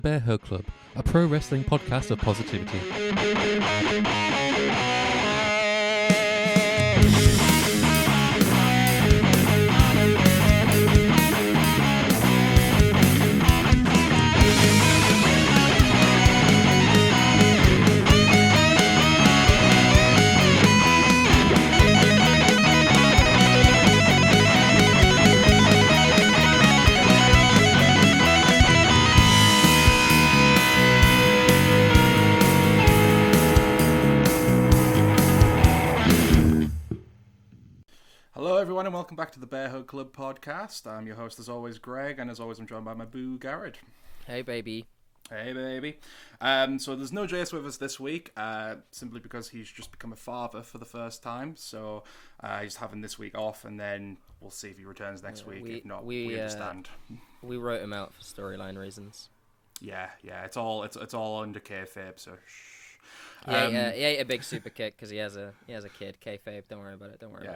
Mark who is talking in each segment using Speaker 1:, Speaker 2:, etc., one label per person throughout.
Speaker 1: Bearhug Club, a pro wrestling podcast of positivity.
Speaker 2: Hello everyone and welcome back to the Bearhug Club podcast. I'm your host as always, Greg, and as always I'm joined by my boo, Garrett.
Speaker 3: Hey baby.
Speaker 2: Hey baby. So there's no Jace with us this week, simply because he's just become a father for the first time, so he's having this week off and then we'll see if he returns next week. If not, we understand.
Speaker 3: We wrote him out for storyline reasons.
Speaker 2: Yeah, it's all under kayfabe, so shh.
Speaker 3: He ate a big super kick because he has a kid. Kayfabe, don't worry about it. Don't worry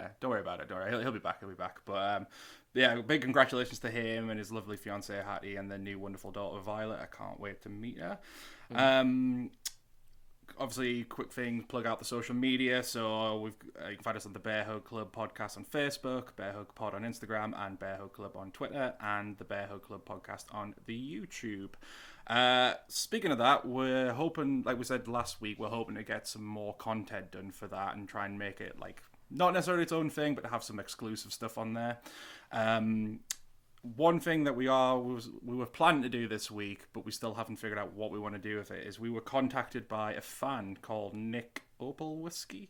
Speaker 3: about it. He'll be back. But big congratulations to him and his lovely fiancée Hattie and their new wonderful daughter Violet. I can't wait to meet her. Obviously, quick thing, plug out the social media. So you can find us on the Bearhug Club podcast on Facebook, Bearhug Pod on Instagram, and Bearhug Club on Twitter, and the Bearhug Club podcast on the YouTube. Speaking of that, we're hoping, like we said last week, we're hoping to get some more content done for that and try and make it like not necessarily its own thing, but to have some exclusive stuff on there. One thing that we were planning to do this week, but we still haven't figured out what we want to do with it, is we were contacted by a fan called Nick Opalwhiskey.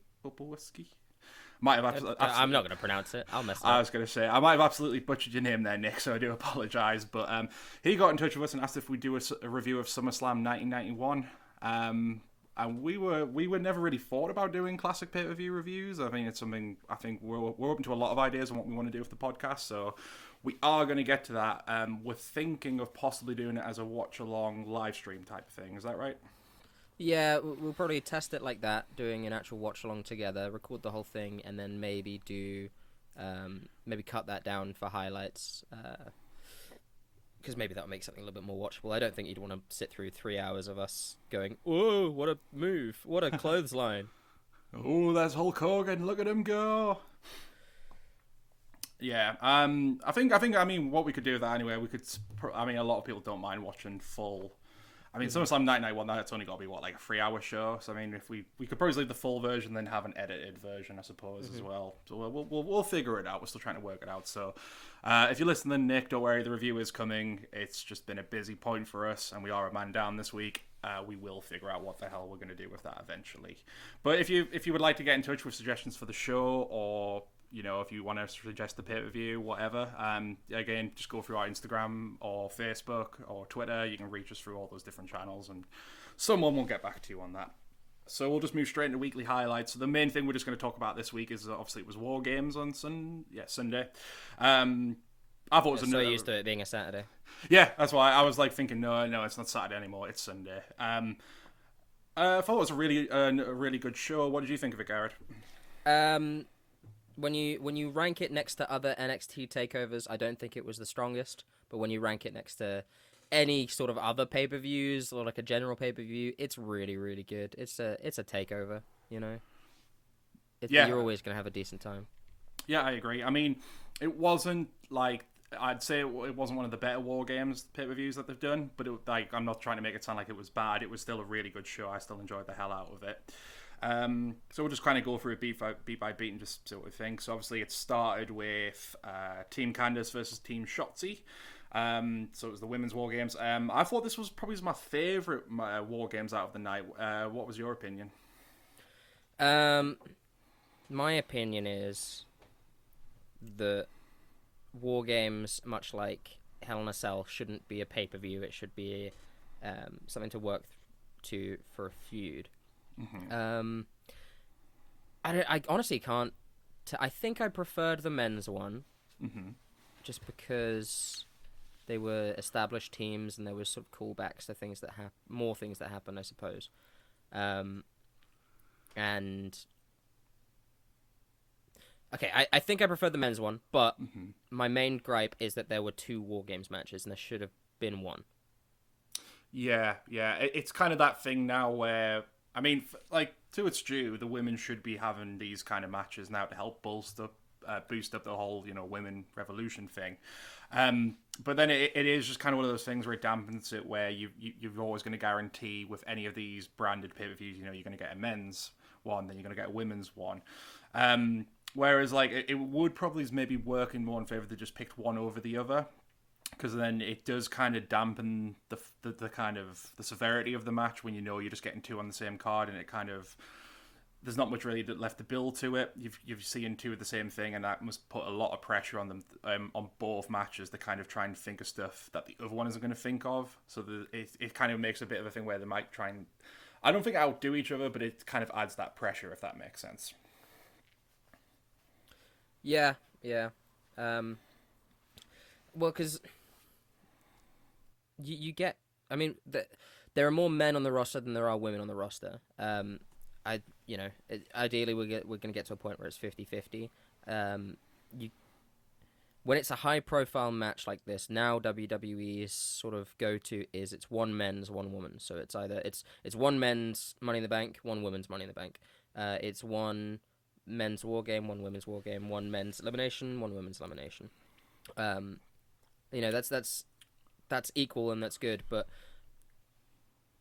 Speaker 3: Might have absolutely, I'm not going to pronounce it. I'll mess it up.
Speaker 2: I was going to say, I might have absolutely butchered your name there, Nick, so I do apologise. But he got in touch with us and asked if we do a review of SummerSlam 1991. And we were never really thought about doing classic pay-per-view reviews. I mean, it's something, I think we're open to a lot of ideas on what we want to do with the podcast, so we are going to get to that. We're thinking of possibly doing it as a watch-along live stream type of thing. Is that right?
Speaker 3: Yeah, we'll probably test it like that, doing an actual watch-along together, record the whole thing, and then maybe maybe cut that down for highlights, because maybe that'll make something a little bit more watchable. I don't think you'd want to sit through 3 hours of us going, "Whoa, what a move! What a clothesline!"
Speaker 2: Oh, that's Hulk Hogan! Look at him go! Yeah, I mean, what we could do with that anyway, a lot of people don't mind watching full. I mean, SummerSlam 1991, that's only got to be, like a 3-hour show. So, I mean, if we could probably leave the full version, then have an edited version, I suppose, as well. So, we'll figure it out. We're still trying to work it out. So, if you're listening, Nick, don't worry, the review is coming. It's just been a busy point for us, and we are a man down this week. We will figure out what the hell we're going to do with that eventually. But if you would like to get in touch with suggestions for the show, or if you want to suggest the pay-per-view, whatever, again, just go through our Instagram or Facebook or Twitter. You can reach us through all those different channels, and someone will get back to you on that. So we'll just move straight into weekly highlights. So the main thing we're just going to talk about this week is, obviously, it was War Games on Sunday. I thought it was
Speaker 3: so used to it being a Saturday.
Speaker 2: Yeah, that's why I was like thinking, no, it's not Saturday anymore. It's Sunday. I thought it was a really good show. What did you think of it, Garrett?
Speaker 3: When you rank it next to other NXT takeovers, I don't think it was the strongest. But when you rank it next to any sort of other pay-per-views or like a general pay-per-view, it's really, really good. It's a takeover, You're always gonna have a decent time.
Speaker 2: Yeah, I agree. I mean, it wasn't like, I'd say it wasn't one of the better War Games pay-per-views that they've done, but I'm not trying to make it sound like it was bad. It was still a really good show. I still enjoyed the hell out of it. So we'll just kind of go through it beat by beat and just see what we think. So obviously it started with Team Candice versus Team Shotzi. So it was the Women's War Games. I thought this was probably my favourite War Games out of the night. What was your opinion?
Speaker 3: My opinion is that War Games, much like Hell in a Cell, shouldn't be a pay-per-view. It should be something to work to for a feud. Mm-hmm. I honestly can't. I think I preferred the men's one, just because they were established teams and there was sort of callbacks to things that more things that happen, I suppose. And okay, I think I preferred the men's one, but my main gripe is that there were 2 War Games matches and there should have been one.
Speaker 2: Yeah. It's kind of that thing now where, I mean, like, to its due, the women should be having these kind of matches now to help boost up the whole, women revolution thing. But then it is just kind of one of those things where it dampens it, where you're always going to guarantee with any of these branded pay-per-views, you're going to get a men's one, then you're going to get a women's one. Whereas, like, it would probably maybe work in more in favor if they just picked one over the other, because then it does kind of dampen the kind of the severity of the match when you're just getting two on the same card, and it kind of, there's not much really left to build to it. You've seen two of the same thing, and that must put a lot of pressure on them on both matches to kind of try and think of stuff that the other one isn't going to think of. So it kind of makes a bit of a thing where they might try and, I don't think outdo each other, but it kind of adds that pressure, if that makes sense.
Speaker 3: Yeah. Well, because you get, I mean, there are more men on the roster than there are women on the roster. Ideally we're going to get to a point where it's 50-50. When it's a high profile match like this, now WWE's sort of go-to is it's one men's, one woman. So it's either it's one men's Money in the Bank, one women's Money in the Bank. It's one men's War Game, one women's War Game, one men's elimination, one women's elimination. That's equal and that's good, but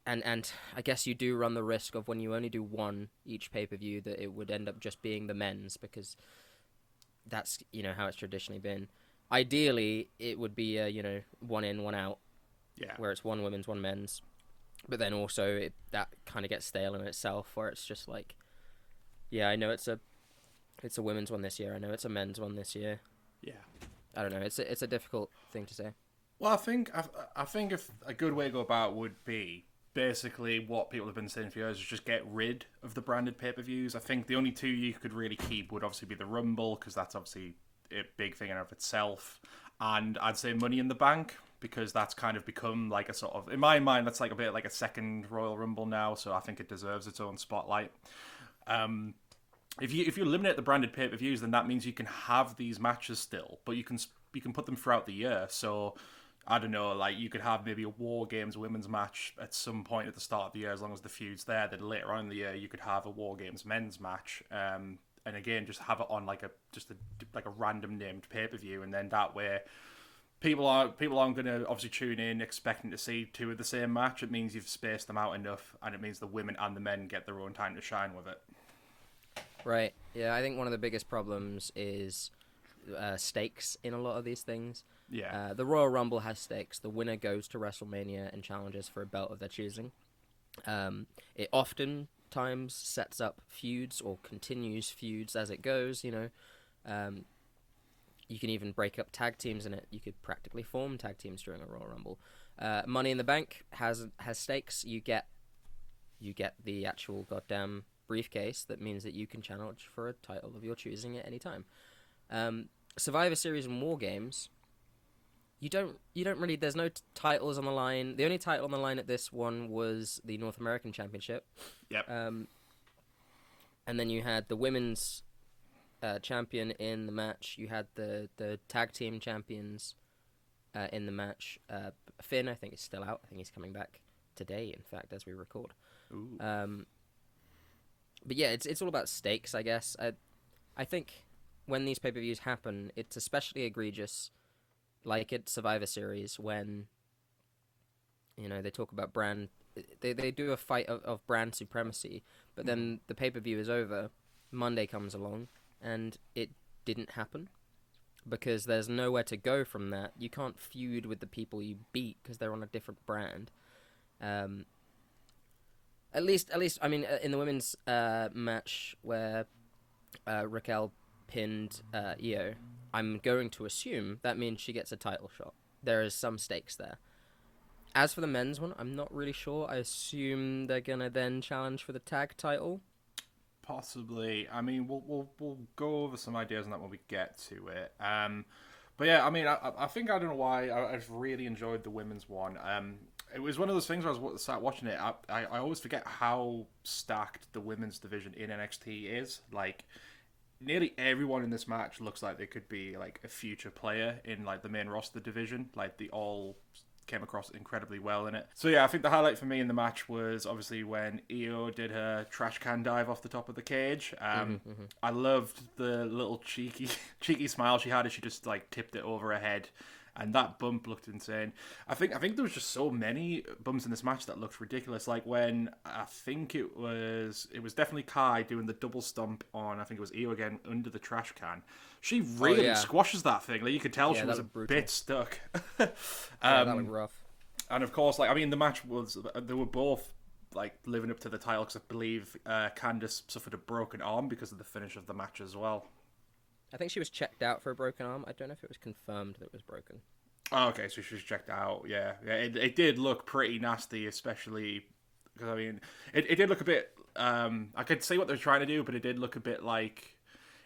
Speaker 3: and I guess you do run the risk of when you only do one each pay-per-view that it would end up just being the men's, because that's how it's traditionally been. Ideally, it would be one in, one out.
Speaker 2: Yeah.
Speaker 3: Where it's one women's, one men's. But then also that kind of gets stale in itself, where it's just like, yeah, I know it's a women's one this year. I know it's a men's one this year.
Speaker 2: Yeah.
Speaker 3: I don't know. It's a difficult thing to say.
Speaker 2: Well, I think if a good way to go about would be basically what people have been saying for years is just get rid of the branded pay-per-views. I think the only two you could really keep would obviously be the Rumble, because that's obviously a big thing in and of itself, and I'd say Money in the Bank, because that's kind of become like a sort of, in my mind, that's like a bit like a second Royal Rumble now, so I think it deserves its own spotlight. If you eliminate the branded pay-per-views, then that means you can have these matches still, but you can put them throughout the year. So I don't know, like you could have maybe a War Games women's match at some point at the start of the year, as long as the feud's there. Then later on in the year, you could have a War Games men's match, and again, just have it on like a random named pay-per-view, and then that way, people aren't going to obviously tune in expecting to see two of the same match. It means you've spaced them out enough, and it means the women and the men get their own time to shine with it.
Speaker 3: Right. Yeah, I think one of the biggest problems is stakes in a lot of these things.
Speaker 2: Yeah.
Speaker 3: The Royal Rumble has stakes. The winner goes to WrestleMania and challenges for a belt of their choosing. It oftentimes sets up feuds or continues feuds as it goes, You can even break up tag teams in it. You could practically form tag teams during a Royal Rumble. Money in the Bank has stakes. You get the actual goddamn briefcase that means that you can challenge for a title of your choosing at any time. Survivor Series and War Games, you don't really, there's no titles on the line. The only title on the line at this one was the North American Championship.
Speaker 2: Yep.
Speaker 3: And then you had the women's champion in the match. You had the tag team champions in the match. Finn, I think, is still out. I think he's coming back today, in fact, as we record.
Speaker 2: Ooh.
Speaker 3: But yeah, it's all about stakes, I guess. I think when these pay-per-views happen, it's especially egregious, like at Survivor Series, when they talk about brand. They do a fight of brand supremacy, but then the pay-per-view is over. Monday comes along, and it didn't happen because there's nowhere to go from that. You can't feud with the people you beat because they're on a different brand. At least, I mean, in the women's match where Raquel pinned Io, I'm going to assume that means she gets a title shot. There is some stakes there. As for the men's one, I'm not really sure. I assume they're gonna then challenge for the tag title.
Speaker 2: Possibly. I mean, we'll go over some ideas on that when we get to it. But yeah, I mean, I think, I don't know why, I've really enjoyed the women's one. It was one of those things where I was sat watching it. I always forget how stacked the women's division in NXT is. Like, nearly everyone in this match looks like they could be like a future player in like the main roster division. Like, they all came across incredibly well in it. So yeah, I think the highlight for me in the match was obviously when Io did her trash can dive off the top of the cage. I loved the little cheeky smile she had as she just like tipped it over her head. And that bump looked insane. I think there was just so many bumps in this match that looked ridiculous. Like when I think it was definitely Kai doing the double stomp on, I think it was Io again, under the trash can. She really squashes that thing. Like you could tell she was a bit stuck.
Speaker 3: That looked rough.
Speaker 2: And of course, like I mean, the match was, they were both like living up to the title because I believe Candice suffered a broken arm because of the finish of the match as well.
Speaker 3: I think she was checked out for a broken arm. I don't know if it was confirmed that it was broken.
Speaker 2: Oh, okay, so she was checked out. Yeah. It did look pretty nasty, especially because I mean, it did look a bit. I could see what they're trying to do, but it did look a bit like.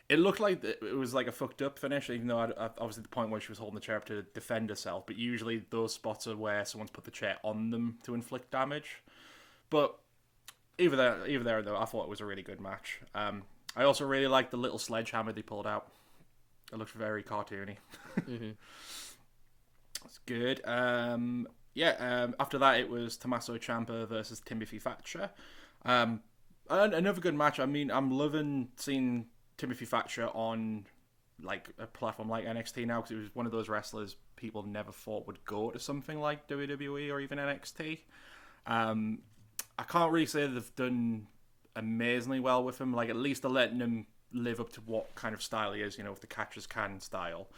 Speaker 2: It looked like it was like a fucked up finish, even though obviously the point where she was holding the chair up to defend herself. But usually those spots are where someone's put the chair on them to inflict damage. But either there though, I thought it was a really good match. I also really liked the little sledgehammer they pulled out. It looked very cartoony. It's good. After that, it was Tommaso Ciampa versus Timothy Thatcher. Another good match. I mean, I'm loving seeing Timothy Thatcher on like a platform like NXT now because it was one of those wrestlers people never thought would go to something like WWE or even NXT. I can't really say they've done amazingly well with him. Like at least they're letting him live up to what kind of style he is, with the catch as can style.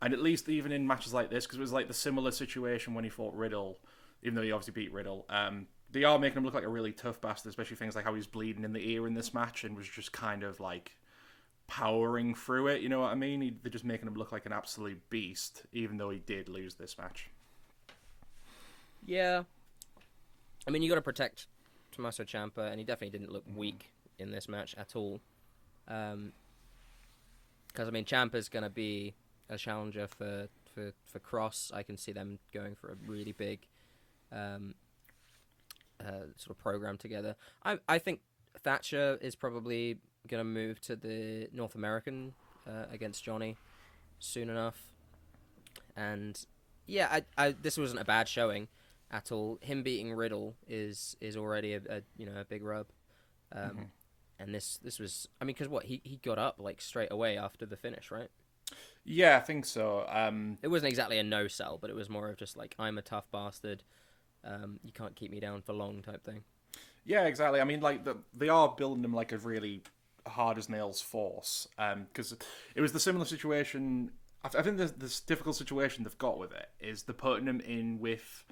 Speaker 2: And at least even in matches like this, because it was like the similar situation when he fought Riddle, even though he obviously beat Riddle, they are making him look like a really tough bastard, especially things like how he was bleeding in the ear in this match and was just kind of like powering through it, you know what I mean? They're just making him look like an absolute beast, even though he did lose this match.
Speaker 3: Yeah. I mean, you got to protect Tommaso Ciampa, and he definitely didn't look weak in this match at all. Because, I mean, Ciampa's going to be a challenger for Cross. I can see them going for a really big sort of program together. I think Thatcher is probably going to move to the North American against Johnny soon enough. And, yeah, this wasn't a bad showing at all. Him beating Riddle is already a big rub. And this was, I mean, because what, he got up like straight away after the finish, right?
Speaker 2: Yeah, I think so.
Speaker 3: It wasn't exactly a no-sell, but it was more of just like, I'm a tough bastard. You can't keep me down for long type thing.
Speaker 2: Yeah, exactly. I mean, like they are building him like a really hard as nails force. Because it was the similar situation. I think this difficult situation they've got with it is they're putting him in with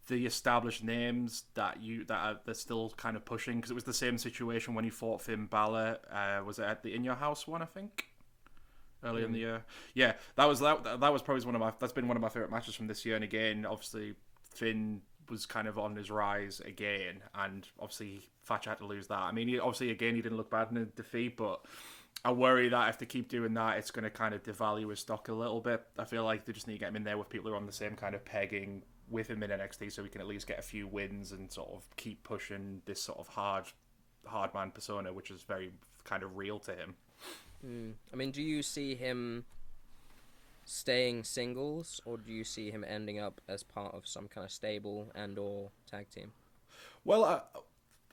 Speaker 2: the established names they're still kind of pushing, because it was the same situation when he fought Finn Balor. Was it at the In Your House one, I think, earlier in the year? Yeah, that was probably that's been one of my favorite matches from this year. And again, obviously Finn was kind of on his rise again, and obviously Thatcher had to lose that. I mean, he didn't look bad in the defeat, but I worry that if they keep doing that, it's going to kind of devalue his stock a little bit. I feel like they just need to get him in there with people who are on the same kind of pegging with him in NXT, so we can at least get a few wins and sort of keep pushing this sort of hard man persona, which is very kind of real to him.
Speaker 3: I mean, do you see him staying singles, or do you see him ending up as part of some kind of stable and or tag team?
Speaker 2: Well,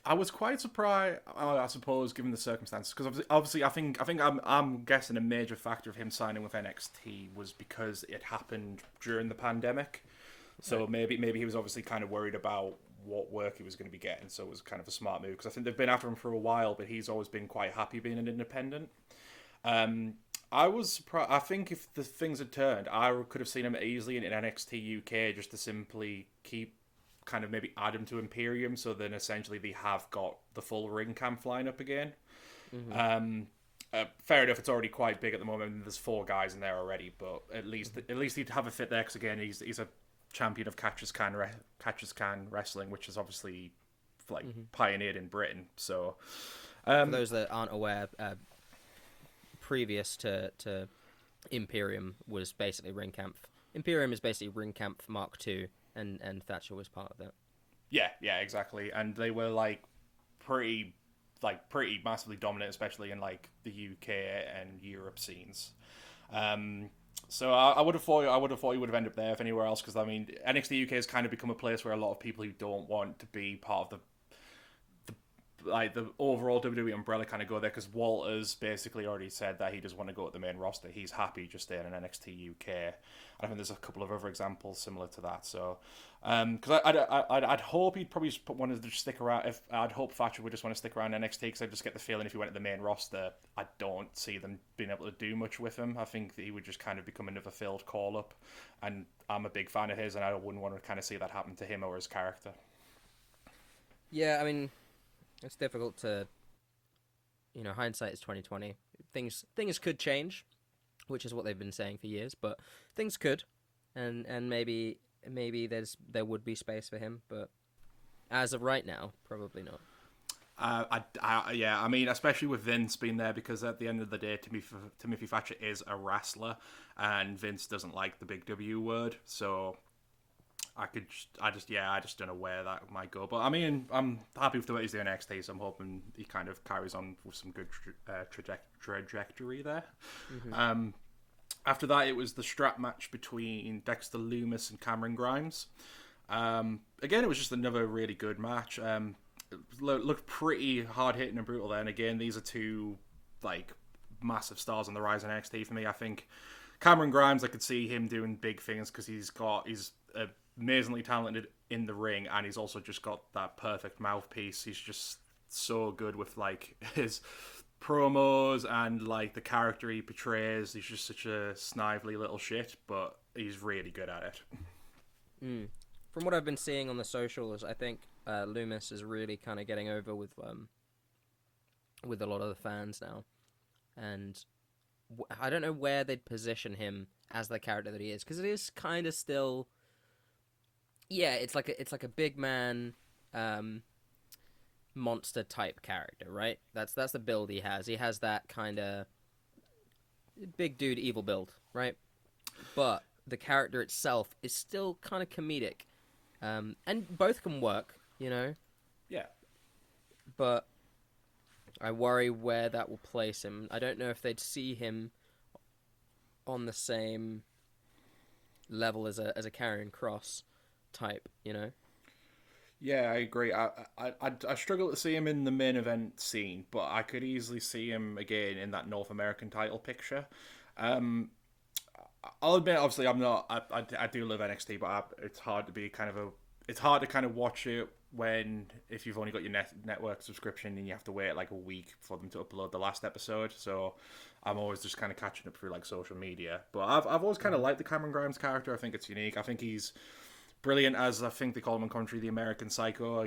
Speaker 2: I was quite surprised, I suppose, given the circumstances, because obviously I think I'm guessing a major factor of him signing with NXT was because it happened during the pandemic. So right. maybe he was obviously kind of worried about what work he was going to be getting, so it was kind of a smart move, because I think they've been after him for a while, but he's always been quite happy being an independent. I was surprised. I think if the things had turned, I could have seen him easily in NXT UK just to simply keep kind of maybe add him to Imperium, so then essentially they have got the full ring camp lineup again. Fair enough, it's already quite big at the moment, and there's 4 guys in there already, but at least he'd have a fit there, because again, he's a champion of catch as can wrestling, which is obviously like pioneered in Britain. So
Speaker 3: for those that aren't aware, previous to Imperium was basically Ring Camp. Imperium is basically Ring Camp Mark II, and Thatcher was part of that.
Speaker 2: Yeah, exactly. And they were like pretty massively dominant, especially in like the UK and Europe scenes. So I would have thought he would have ended up there if anywhere else, because I mean NXT UK has kind of become a place where a lot of people who don't want to be part of the overall WWE umbrella kind of go there, because Walter's basically already said that he doesn't want to go at the main roster. He's happy just staying in NXT UK. I think there's a couple of other examples similar to that. So, because I'd hope he'd probably wanted to stick around. If I'd hope Thatcher would just want to stick around NXT, because I just get the feeling if he went to the main roster, I don't see them being able to do much with him. I think that he would just kind of become another failed call up, and I'm a big fan of his, and I wouldn't want to kind of see that happen to him or his character.
Speaker 3: Yeah, I mean, it's difficult to, hindsight is 2020. Things could change, which is what they've been saying for years. But things could, and maybe there would be space for him. But as of right now, probably not.
Speaker 2: Yeah, I mean, especially with Vince being there, because at the end of the day, Timothy Thatcher is a wrestler, and Vince doesn't like the big W word. So I just don't know where that might go. But I mean, I'm happy with the way he's doing NXT, so I'm hoping he kind of carries on with some good trajectory there. Mm-hmm. After that, it was the strap match between Dexter Lumis and Cameron Grimes. Again, it was just another really good match. It looked pretty hard hitting and brutal there. And again, these are two massive stars on the rise in NXT for me. I think Cameron Grimes, I could see him doing big things, because he's amazingly talented in the ring, and he's also just got that perfect mouthpiece. He's just so good with his promos and the character he portrays. He's just such a snively little shit, but he's really good at it.
Speaker 3: From what I've been seeing on the socials, I think Loomis is really kind of getting over with a lot of the fans now, and I don't know where they'd position him as the character that he is, because it is kind of still. Yeah, it's like a big man, monster type character, right? That's the build he has. He has that kind of big dude evil build, right? But the character itself is still kind of comedic, and both can work,
Speaker 2: Yeah.
Speaker 3: But I worry where that will place him. I don't know if they'd see him on the same level as a Karrion Kross type,
Speaker 2: Yeah, I agree. I struggle to see him in the main event scene, but I could easily see him again in that North American title picture. I'll admit, obviously, I'm not. I do love NXT, but it's hard to be it's hard to kind of watch it if you've only got your network subscription and you have to wait a week for them to upload the last episode. So I'm always just kind of catching up through social media. But I've always kind of liked the Cameron Grimes character. I think it's unique. I think he's brilliant, as I think they call him in country, the American Psycho.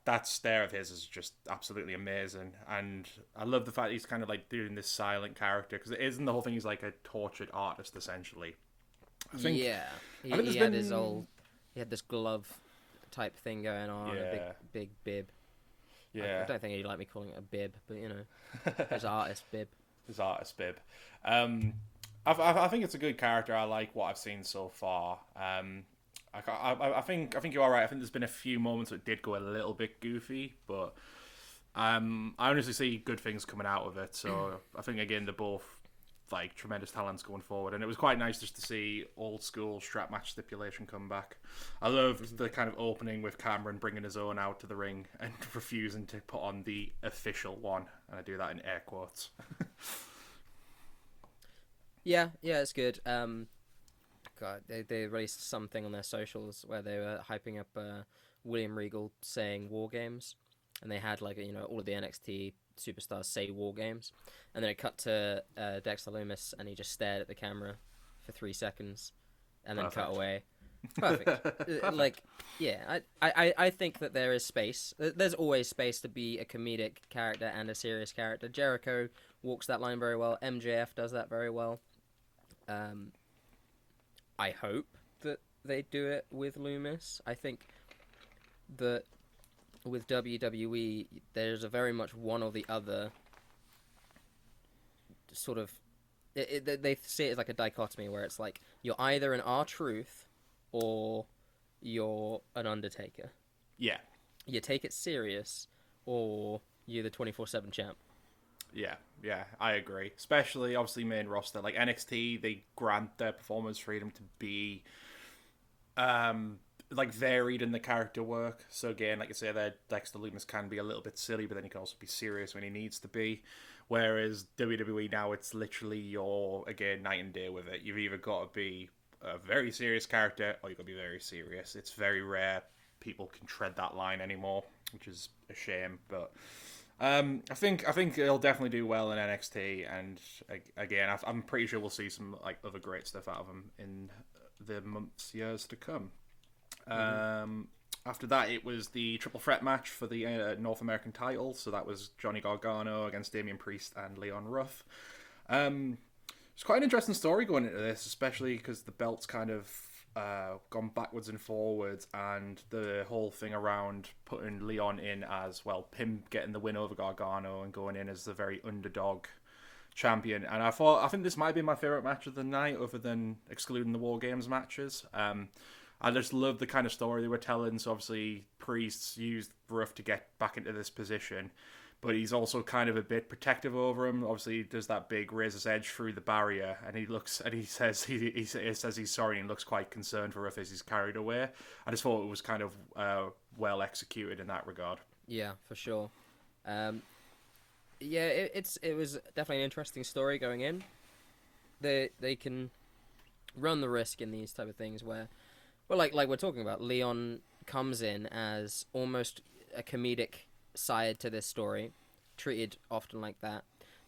Speaker 2: That stare of his is just absolutely amazing, and I love the fact he's kind of doing this silent character, because it isn't the whole thing. He's like a tortured artist essentially. I think,
Speaker 3: he had this glove type thing going on, a big bib.
Speaker 2: Yeah,
Speaker 3: I don't think he'd like me calling it a bib, but his artist bib.
Speaker 2: His artist bib. I think it's a good character. I like what I've seen so far. I think you're all right. I think there's been a few moments that did go a little bit goofy, but I honestly see good things coming out of it. So I think again they're both tremendous talents going forward, and it was quite nice just to see old school strap match stipulation come back. I loved the kind of opening with Cameron bringing his own out to the ring and refusing to put on the official one, and I do that in air quotes.
Speaker 3: Yeah, it's good. God, they released something on their socials where they were hyping up William Regal saying War Games, and they had all of the NXT superstars say War Games, and then it cut to Dexter Lumis, and he just stared at the camera for 3 seconds, and then cut away. Perfect. Yeah, I think that there is space. There's always space to be a comedic character and a serious character. Jericho walks that line very well. MJF does that very well. I hope that they do it with Lumis. I think that with WWE, there's a very much one or the other sort of... They see it as like a dichotomy where it's you're either an R-Truth or you're an Undertaker.
Speaker 2: Yeah.
Speaker 3: You take it serious or you're the 24/7 champ.
Speaker 2: Yeah, I agree. Especially, obviously, main roster. Like NXT, they grant their performers freedom to be like varied in the character work. So again, like I say, their Dexter Lumis can be a little bit silly, but then he can also be serious when he needs to be. Whereas WWE now, it's literally your, again, night and day with it. You've either got to be a very serious character or you've got to be very serious. It's very rare people can tread that line anymore, which is a shame. But I think it'll definitely do well in NXT, and again, I'm pretty sure we'll see some like other great stuff out of him in the months, years to come. After that, it was the triple threat match for the North American title. So that was Johnny Gargano against Damian Priest and Leon Ruff. It's quite an interesting story going into this, especially because the belt's kind of gone backwards and forwards, and the whole thing around putting Leon in as, well, him getting the win over Gargano and going in as the very underdog champion. And I think this might be my favourite match of the night, other than excluding the War Games matches. I just love the kind of story they were telling. So obviously, Priest used Ruff to get back into this position, but he's also kind of a bit protective over him. Obviously, he does that big razor's edge through the barrier, and he says he's sorry and looks quite concerned for Ruff as he's carried away. I just thought it was kind of well executed in that regard.
Speaker 3: Yeah, for sure. It was definitely an interesting story going in. They can run the risk in these type of things where, well, like we're talking about, Leon comes in as almost a comedic side to this story, treated often like that,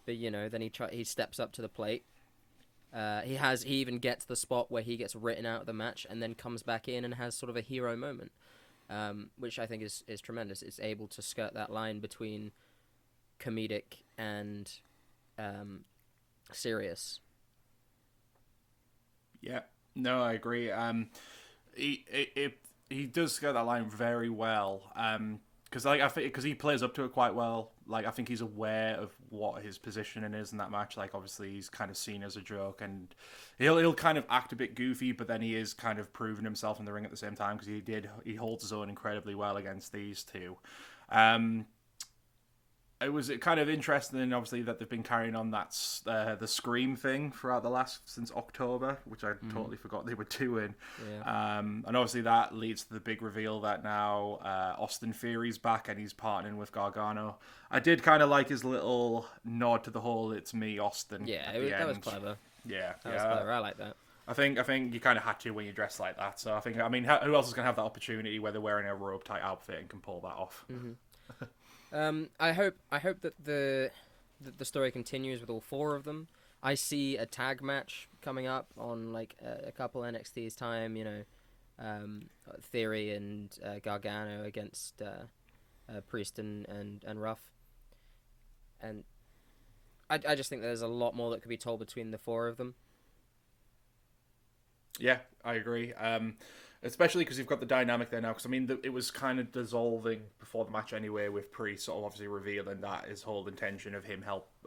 Speaker 3: but then he steps up to the plate. He even gets the spot where he gets written out of the match and then comes back in and has sort of a hero moment, which I think is tremendous. It's able to skirt that line between comedic and serious.
Speaker 2: Yeah, no, I agree. He does skirt that line very well. Because I think he plays up to it quite well. Like, I think he's aware of what his positioning is in that match. Like, obviously he's kind of seen as a joke, and he'll kind of act a bit goofy, but then he is kind of proving himself in the ring at the same time, because he holds his own incredibly well against these two. It was kind of interesting, obviously, that they've been carrying on that the Scream thing throughout since October, which I totally forgot they were doing.
Speaker 3: Yeah.
Speaker 2: And obviously that leads to the big reveal that now Austin Theory's back and he's partnering with Gargano. I did kind of like his little nod to the whole "it's me, Austin."
Speaker 3: Yeah,
Speaker 2: that
Speaker 3: was clever.
Speaker 2: Yeah,
Speaker 3: that was clever. I like that.
Speaker 2: I think you kind of had to when you dress like that. So who else is going to have that opportunity where they're wearing a robe type outfit and can pull that off?
Speaker 3: Mm-hmm. I hope that the story continues with all four of them. I see a tag match coming up on like a couple NXT's time. Theory and Gargano against Priest and Ruff, and I just think there's a lot more that could be told between the four of them.
Speaker 2: Yeah, I agree. Especially because you've got the dynamic there now. Because it was kind of dissolving before the match anyway, with Priest sort of obviously revealing that his whole intention of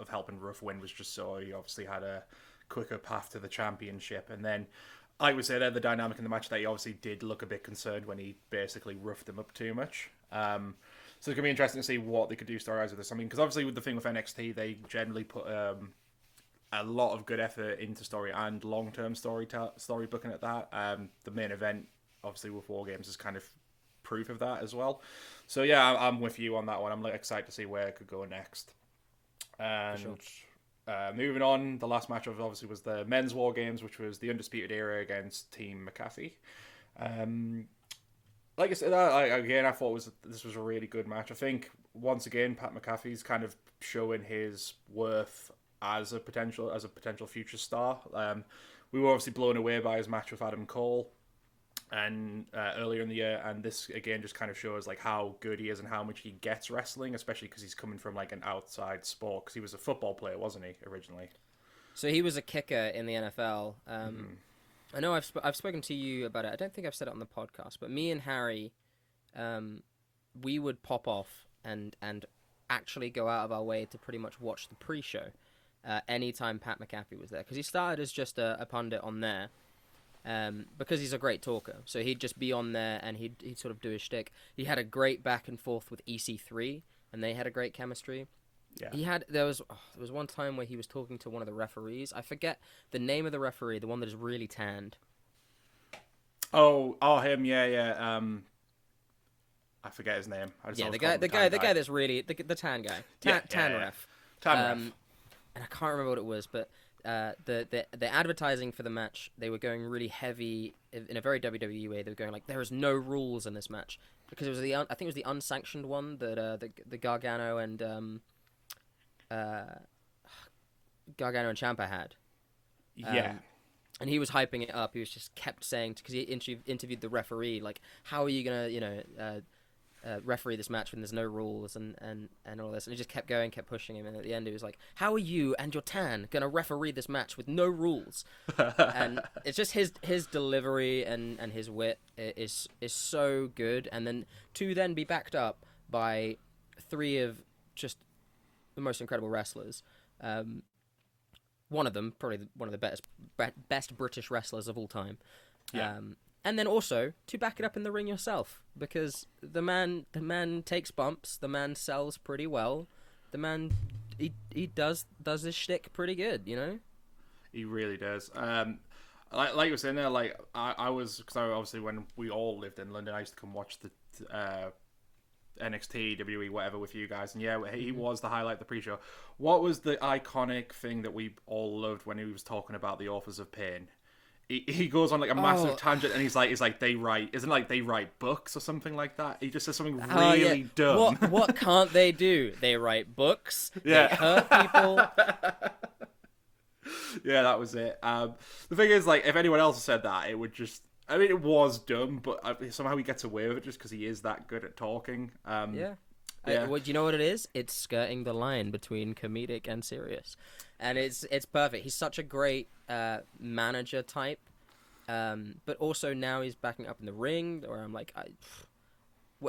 Speaker 2: helping Ruff win was just so he obviously had a quicker path to the championship. And then I would say there the dynamic in the match that he obviously did look a bit concerned when he basically roughed him up too much. So it's going to be interesting to see what they could do story-wise with this. Because obviously with the thing with NXT, they generally put a lot of good effort into story and long-term story booking at that. The main event, obviously with War Games, is kind of proof of that as well. So yeah, I'm with you on that one. I'm excited to see where it could go next. And
Speaker 3: sure.
Speaker 2: Moving on, the last match obviously was the men's War Games, which was the Undisputed Era against Team McAfee. Like I said, I thought this was a really good match. I think once again Pat McAfee's kind of showing his worth as a potential future star. We were obviously blown away by his match with Adam Cole and earlier in the year, and this again just kind of shows like how good he is and how much he gets wrestling, especially because he's coming from like an outside sport, because he was a football player, wasn't he, originally?
Speaker 3: So he was a kicker in the NFL. I know I've spoken to you about it. I don't think I've said it on the podcast, but me and Harry, we would pop off and actually go out of our way to pretty much watch the pre-show anytime Pat McAfee was there, because he started as just a pundit on there. Because he's a great talker, so he'd just be on there and he'd sort of do his shtick. He had a great back and forth with EC3, and they had a great chemistry.
Speaker 2: Yeah.
Speaker 3: There was one time where he was talking to one of the referees. I forget the name of the referee, the one that is really tanned.
Speaker 2: Oh, him. Yeah. I forget his name.
Speaker 3: The guy that's really the tan guy, tan ref.
Speaker 2: Tan ref.
Speaker 3: And I can't remember what it was, but the advertising for the match, they were going really heavy in a very WWE way. They were going like, there is no rules in this match, because it was I think it was the unsanctioned one that the Gargano and Ciampa had.
Speaker 2: Yeah.
Speaker 3: And he was hyping it up. He was just kept saying, because he interviewed the referee, like, how are you gonna referee this match when there's no rules and all this, and he just kept going, kept pushing him, and at the end he was like, how are you and your tan gonna referee this match with no rules? And it's just his delivery and his wit is so good, and then to then be backed up by three of just the most incredible wrestlers. One of them probably one of the best British wrestlers of all time. And then also to back it up in the ring yourself, because the man takes bumps, the man sells pretty well, the man he does his shtick pretty good, you know.
Speaker 2: He really does. Like you were saying there, like I was, because obviously when we all lived in London, I used to come watch the NXT, WWE, whatever with you guys, and yeah, he was the highlight of the pre-show. What was the iconic thing that we all loved when he was talking about the authors of pain? He goes on like a massive tangent, and he's like they write books or something like that. He just says something really dumb.
Speaker 3: What can't they do? They write books.
Speaker 2: Yeah.
Speaker 3: They hurt people.
Speaker 2: Yeah, that was it. The thing is, like, if anyone else said that, it would just. I mean, it was dumb, but somehow he gets away with it just because he is that good at talking.
Speaker 3: Yeah. Do you know what it is? It's skirting the line between comedic and serious, and it's perfect. He's such a great manager type, but also now he's backing up in the ring. Where I'm like,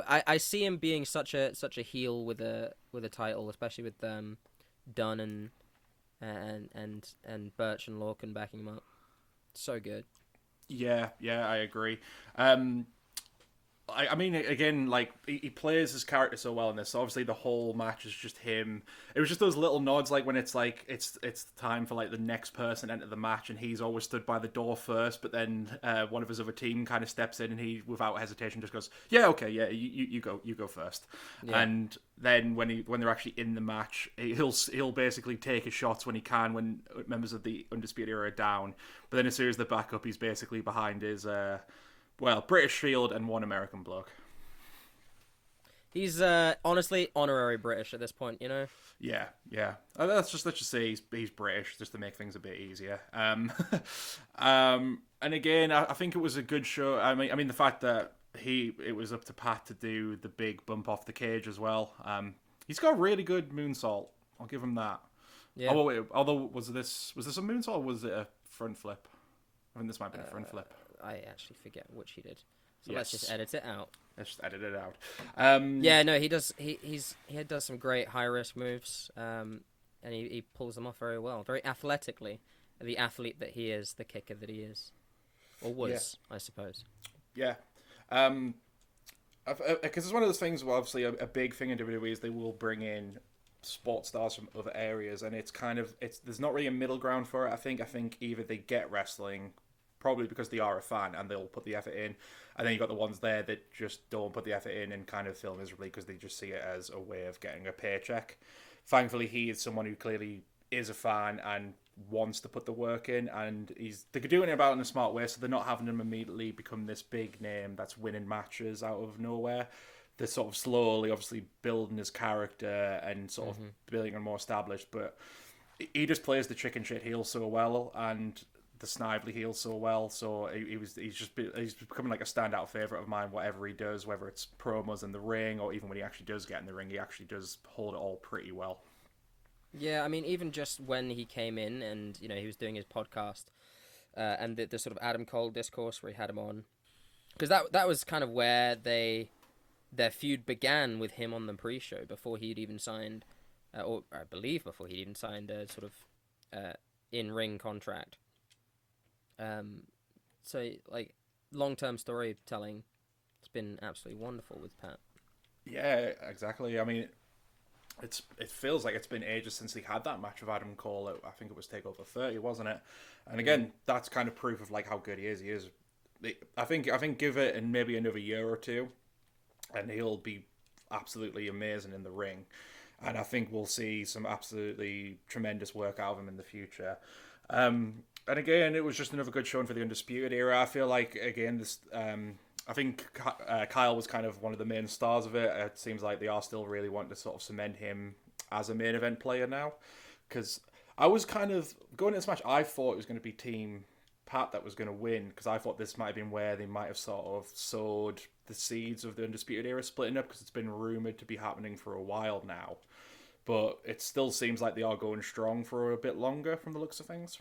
Speaker 3: I see him being such a heel with a title, especially with Dunn and Birch and Lorcan backing him up. So good.
Speaker 2: Yeah, I agree. I mean, again, like, he plays his character so well in this. So obviously, the whole match is just him. It was just those little nods, like when it's like it's time for like the next person to enter the match, and he's always stood by the door first. But then one of his other team kind of steps in, and he, without hesitation, just goes, "Yeah, okay, yeah, you go first." Yeah. And then when they're actually in the match, he'll basically take his shots when he can when members of the Undisputed Era are down. But then as soon as they're back up, he's basically behind his. British Shield and one American bloke.
Speaker 3: He's honestly honorary British at this point, you know.
Speaker 2: Yeah. Let's just say he's British, just to make things a bit easier. And again, I think it was a good show. I mean the fact that it was up to Pat to do the big bump off the cage as well. He's got a really good moonsault. I'll give him that. Yeah. Although was this a moonsault or was it a front flip? I think this might be a front flip.
Speaker 3: I actually forget which he did. So let's just edit it out.
Speaker 2: Let's just edit it out.
Speaker 3: He does. He does some great high risk moves, and he pulls them off very well, very athletically. The athlete that he is, the kicker that he is, or was, I suppose. Yeah,
Speaker 2: because it's one of those things where obviously a big thing in WWE is they will bring in sports stars from other areas, and it's there's not really a middle ground for it. I think either they get wrestling. Probably because they are a fan and they'll put the effort in, and then you've got the ones there that just don't put the effort in and kind of feel miserably because they just see it as a way of getting a paycheck. Thankfully, he is someone who clearly is a fan and wants to put the work in, and they're doing it about in a smart way, so they're not having him immediately become this big name that's winning matches out of nowhere. They're sort of slowly, obviously, building his character and sort of building him more established, but he just plays the chicken shit heel so well, and the snively heel so well, so he's becoming like a standout favourite of mine, whatever he does, whether it's promos in the ring or even when he actually does get in the ring, he actually does hold it all pretty well.
Speaker 3: Yeah, I mean, even just when he came in and, you know, he was doing his podcast, and the sort of Adam Cole discourse where he had him on, because that was kind of where their feud began with him on the pre-show before he'd even signed, or I believe before he'd even signed a sort of in-ring contract. So like long-term storytelling, it's been absolutely wonderful with Pat.
Speaker 2: Yeah, exactly. I mean, it feels like it's been ages since he had that match with Adam Cole. I think it was Takeover 30, wasn't it? And again, that's kind of proof of like how good he is. He is. I think give it in maybe another year or two, and he'll be absolutely amazing in the ring. And I think we'll see some absolutely tremendous work out of him in the future. And again, it was just another good showing for the Undisputed Era. I feel like, again, this I think Kyle was kind of one of the main stars of it. It seems like they are still really wanting to sort of cement him as a main event player now. Because I was kind of, going into this match, I thought it was going to be Team Pat that was going to win, because I thought this might have been where they might have sort of sowed the seeds of the Undisputed Era splitting up, because it's been rumoured to be happening for a while now. But it still seems like they are going strong for a bit longer from the looks of things.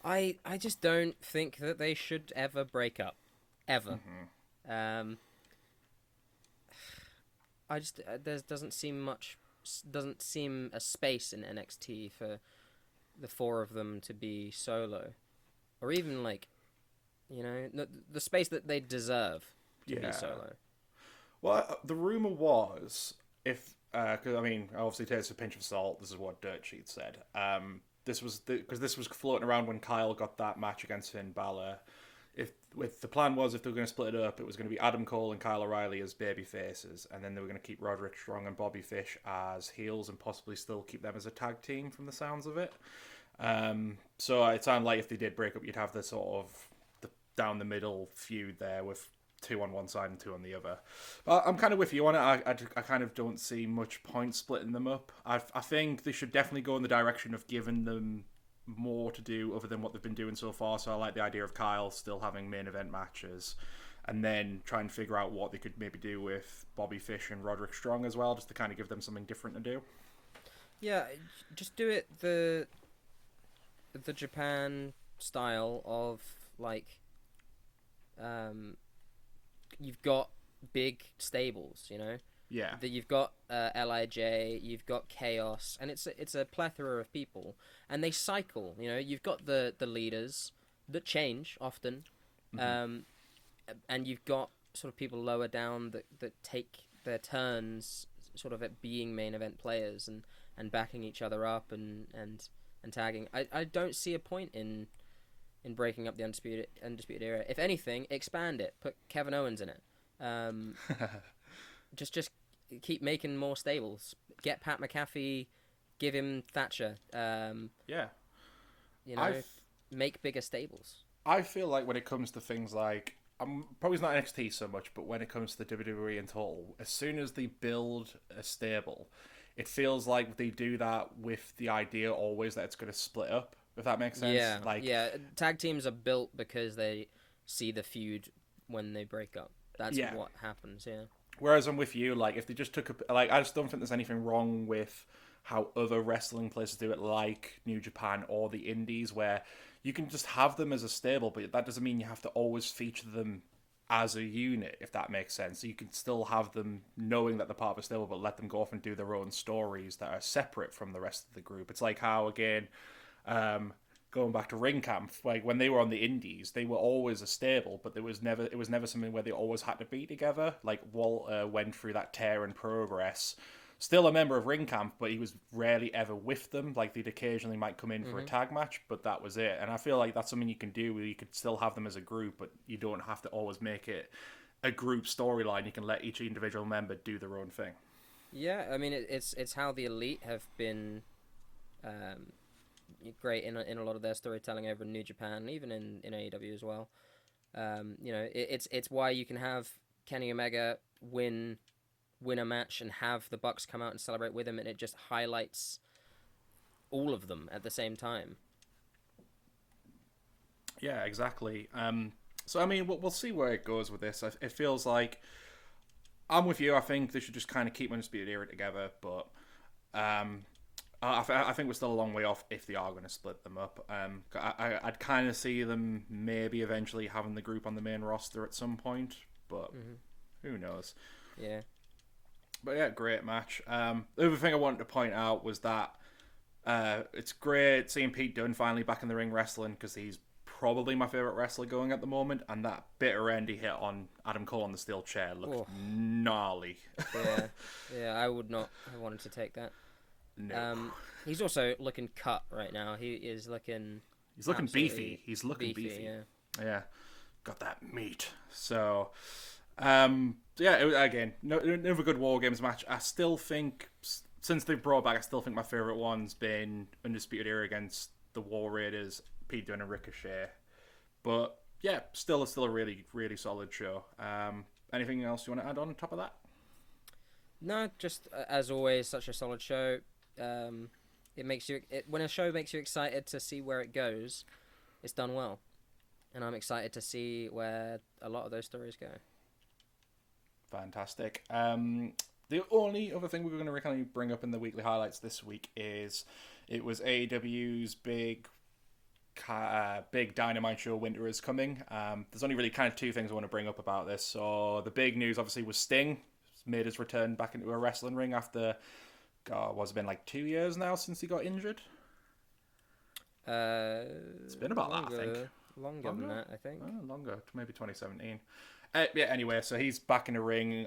Speaker 3: I just don't think that they should ever break up. Ever. I just there doesn't seem a space in NXT for the four of them to be solo, or even like, the space that they deserve to be solo.
Speaker 2: Well, the rumor was, if because I mean, obviously take this with a pinch of salt. This is what Dirt Sheet said. This was because this was floating around when Kyle got that match against Finn Balor. If the plan was, if they were going to split it up, it was going to be Adam Cole and Kyle O'Reilly as baby faces, and then they were going to keep Roderick Strong and Bobby Fish as heels, and possibly still keep them as a tag team from the sounds of it. So it sounded like if they did break up, you'd have the sort of the down the middle feud there with 2 on one side and 2 on the other. But I'm kind of with you on it. I kind of don't see much point splitting them up. I think they should definitely go in the direction of giving them more to do other than what they've been doing so far. So I like the idea of Kyle still having main event matches, and then try and figure out what they could maybe do with Bobby Fish and Roderick Strong as well, just to kind of give them something different to do. Yeah,
Speaker 3: just do it the Japan style of like, you've got big stables,
Speaker 2: Yeah.
Speaker 3: That you've got LIJ, you've got Chaos, and it's a plethora of people, and they cycle. You've got the leaders that change often, and you've got sort of people lower down that take their turns, sort of at being main event players and backing each other up and tagging. I don't see a point in breaking up the Undisputed Era. If anything, expand it. Put Kevin Owens in it. Just keep making more stables. Get Pat McAfee, give him Thatcher. Make bigger stables.
Speaker 2: I feel like when it comes to things like, probably not NXT so much, but when it comes to WWE in total, as soon as they build a stable, it feels like they do that with the idea always that it's going to split up, if that makes sense.
Speaker 3: Yeah, tag teams are built because they see the feud when they break up. That's what happens, yeah.
Speaker 2: Whereas I'm with you, like, if they just took I just don't think there's anything wrong with how other wrestling places do it, like New Japan or the Indies, where you can just have them as a stable, but that doesn't mean you have to always feature them as a unit, if that makes sense. So you can still have them knowing that they're part of a stable, but let them go off and do their own stories that are separate from the rest of the group. It's like how, again, going back to Ring Camp, like when they were on the Indies, they were always a stable, but it was never something where they always had to be together. Like Walter went through that tear in progress, still a member of Ring Camp, but he was rarely ever with them. Like they'd occasionally might come in for a tag match, but that was it. And I feel like that's something you can do, where you could still have them as a group, but you don't have to always make it a group storyline. You can let each individual member do their own thing.
Speaker 3: Yeah, I mean it's how the Elite have been great in a lot of their storytelling over in New Japan, even in AEW as well. It's why you can have Kenny Omega win a match and have the Bucks come out and celebrate with him, and it just highlights all of them at the same time.
Speaker 2: Yeah, exactly. So I mean, we'll see where it goes with this. It feels like I'm with you. I think they should just kind of keep Undisputed Era together, but I think we're still a long way off if they are going to split them up. I'd kind of see them maybe eventually having the group on the main roster at some point, but who knows?
Speaker 3: Yeah.
Speaker 2: But yeah, great match. The other thing I wanted to point out was that it's great seeing Pete Dunne finally back in the ring wrestling, because he's probably my favorite wrestler going at the moment, and that bitter end he hit on Adam Cole on the steel chair looked gnarly.
Speaker 3: Yeah, I would not have wanted to take that.
Speaker 2: No.
Speaker 3: He's also looking cut right now. He is looking...
Speaker 2: He's looking beefy. He's looking beefy. Yeah. Got that meat. So, again, another good War Games match. I still think, since they've brought back, I still think my favourite one's been Undisputed Era against the War Raiders, Pete Dunne and Ricochet. But, yeah, still a really, really solid show. Anything else you want to add on top of that?
Speaker 3: No, just, as always, such a solid show. It makes you when a show makes you excited to see where it goes, it's done well, and I'm excited to see where a lot of those stories go.
Speaker 2: Fantastic. The only other thing we were going to kind of bring up in the weekly highlights this week is it was AEW's big Dynamite show. Winter is coming. There's only really kind of two things I want to bring up about this. So the big news obviously was Sting made his return back into a wrestling ring after. God, what's it been, like 2 years now since he got injured? It's been about that, I think.
Speaker 3: Longer than that, I think.
Speaker 2: Longer, maybe 2017. Anyway, so he's back in the ring.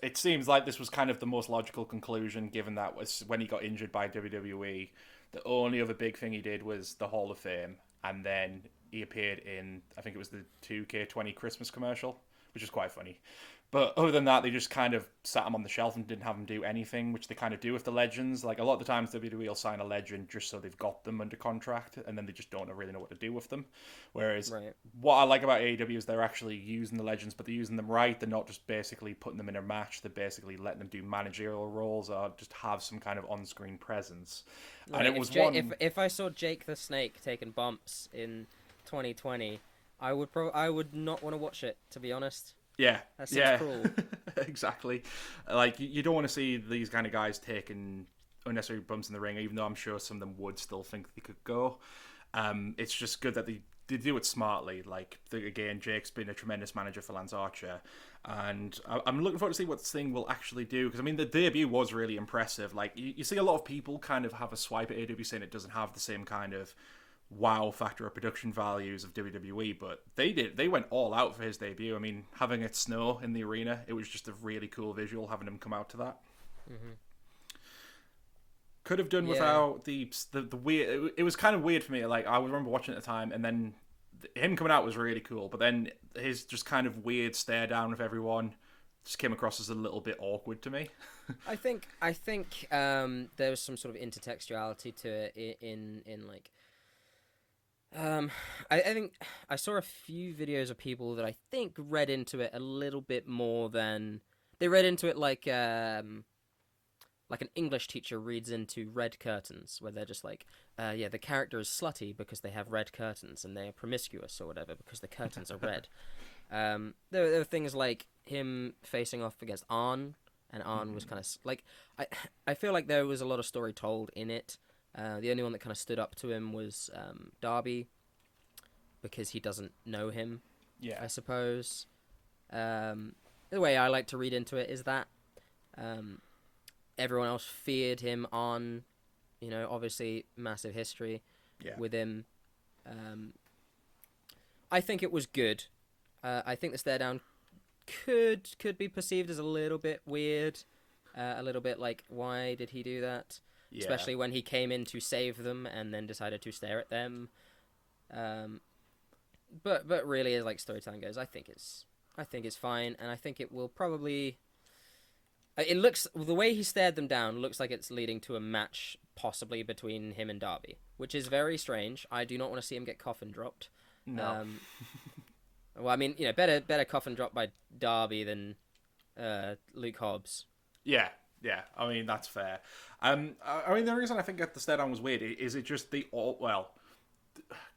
Speaker 2: It seems like this was kind of the most logical conclusion, given that was when he got injured by WWE. The only other big thing he did was the Hall of Fame, and then he appeared in, I think it was the 2K20 Christmas commercial, which is quite funny. But other than that, they just kind of sat him on the shelf and didn't have him do anything, which they kind of do with the legends. Like, a lot of the times WWE will sign a legend just so they've got them under contract, and then they just don't really know what to do with them. Whereas, what I like about AEW is they're actually using the legends, but they're using them right. They're not just basically putting them in a match. They're basically letting them do managerial roles or just have some kind of on-screen presence.
Speaker 3: Right.
Speaker 2: And it was
Speaker 3: if I saw Jake the Snake taking bumps in 2020, I would not want to watch it, to be honest.
Speaker 2: Yeah,
Speaker 3: that seems cruel.
Speaker 2: Exactly. Like, you don't want to see these kind of guys taking unnecessary bumps in the ring, even though I'm sure some of them would still think they could go. It's just good that they do it smartly. Like, again, Jake's been a tremendous manager for Lance Archer, and I'm looking forward to see what this thing will actually do, because, I mean, the debut was really impressive. Like, you see a lot of people kind of have a swipe at AEW saying it doesn't have the same kind of wow factor of production values of WWE, but they went all out for his debut. I mean, having it snow in the arena, it was just a really cool visual having him come out to that. Could have done without the weird. It was kind of weird for me. Like, I remember watching it at the time, and then him coming out was really cool, but then his just kind of weird stare down with everyone just came across as a little bit awkward to me.
Speaker 3: I think there was some sort of intertextuality to it in like. I think I saw a few videos of people that I think read into it a little bit more than they read into it like an English teacher reads into red curtains, where they're just like, the character is slutty because they have red curtains, and they are promiscuous or whatever because the curtains are red. There were things like him facing off against Arn, and Arn was kind of like, I feel like there was a lot of story told in it. The only one that kind of stood up to him was Darby, because he doesn't know him, I suppose. The way I like to read into it is that everyone else feared him on, obviously massive history with him. I think it was good. I think the stare down could be perceived as a little bit weird, a little bit like, why did he do that? Yeah. Especially when he came in to save them and then decided to stare at them. But really, as like storytelling goes, I think it's fine, and I think it will probably. It looks, the way he stared them down looks like it's leading to a match possibly between him and Darby, which is very strange. I do not want to see him get coffin dropped.
Speaker 2: No.
Speaker 3: Well, I mean, better coffin dropped by Darby than Luke Hobbs.
Speaker 2: Yeah. I mean, that's fair. I mean, the reason I think that the stare down was weird is it just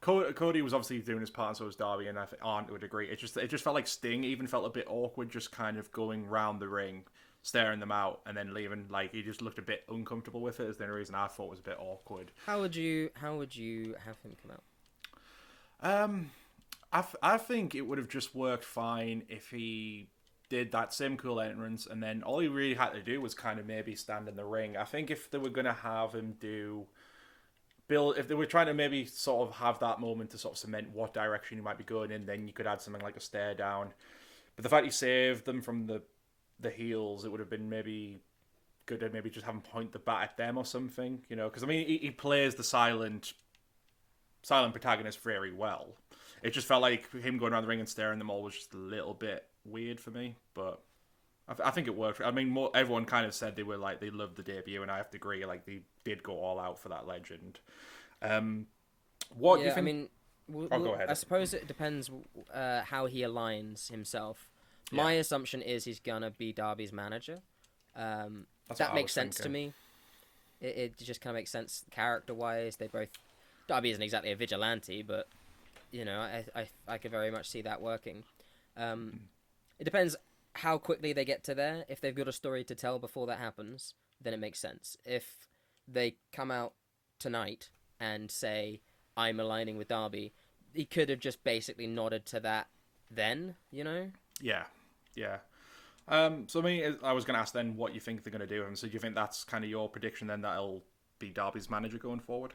Speaker 2: Cody was obviously doing his part, and so was Darby, and I think Arn to a degree. It just felt like Sting even felt a bit awkward, just kind of going round the ring, staring them out, and then leaving. Like, he just looked a bit uncomfortable with it. Is the only reason I thought was a bit awkward.
Speaker 3: How would you have him come out?
Speaker 2: I think it would have just worked fine if he did that same cool entrance, and then all he really had to do was kind of maybe stand in the ring. I think if they were going to have him do build, if they were trying to maybe sort of have that moment to sort of cement what direction you might be going in, then you could add something like a stare down. But the fact you saved them from the heels, it would have been maybe good to maybe just have him point the bat at them or something, you know? Because I mean, he plays the silent protagonist very well. It just felt like him going around the ring and staring them all was just a little bit weird for me, but I think it worked. I mean, everyone kind of said they loved the debut, and I have to agree. Like, they did go all out for that legend. What do you think?
Speaker 3: I mean,
Speaker 2: go ahead.
Speaker 3: I suppose it depends how he aligns himself. My assumption is he's gonna be Darby's manager. That makes sense to me. It just kind of makes sense character-wise. Darby isn't exactly a vigilante, but you know, I could very much see that working. It depends how quickly they get to there. If they've got a story to tell before that happens, then it makes sense. If they come out tonight and say, I'm aligning with Darby, he could have just basically nodded to that then, you know?
Speaker 2: Yeah. So I mean, I was going to ask then what you think they're going to do. So do you think that's kind of your prediction then, that it'll be Darby's manager going forward?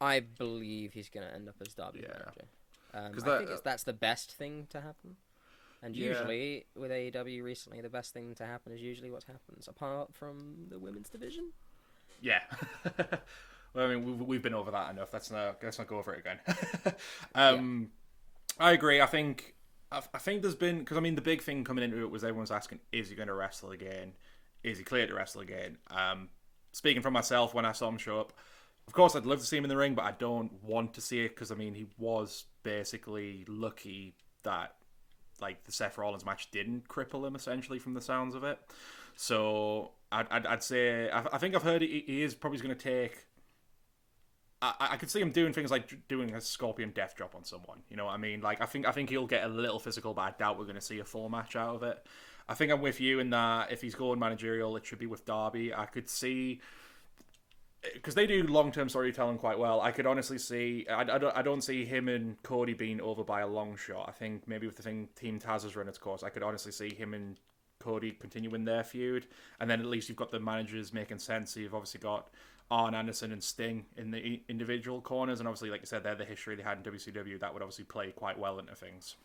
Speaker 3: I believe he's going to end up as Darby's manager. I think that's the best thing to happen. And usually, with AEW recently, the best thing to happen is usually what happens, apart from the women's division.
Speaker 2: Yeah. Well, I mean, we've been over that enough. Let's not go over it again. I agree. I think there's been... Because, I mean, the big thing coming into it was everyone's asking, is he going to wrestle again? Is he clear to wrestle again? Speaking for myself, when I saw him show up, of course, I'd love to see him in the ring, but I don't want to see it because, I mean, he was basically lucky that like the Seth Rollins match didn't cripple him, essentially, from the sounds of it. So I'd say I think I've heard he is probably going to take. I could see him doing things like doing a Scorpion Death Drop on someone. You know what I mean? Like I think he'll get a little physical, but I doubt we're going to see a full match out of it. I think I'm with you in that if he's going managerial, it should be with Darby. I could see. Because they do long-term storytelling quite well. I could honestly see... I don't see him and Cody being over by a long shot. I think maybe with the thing Team Taz has run its course, I could honestly see him and Cody continuing their feud. And then at least you've got the managers making sense. So you've obviously got Arn Anderson and Sting in the individual corners. And obviously, like you said, they're the history they had in WCW. That would obviously play quite well into things.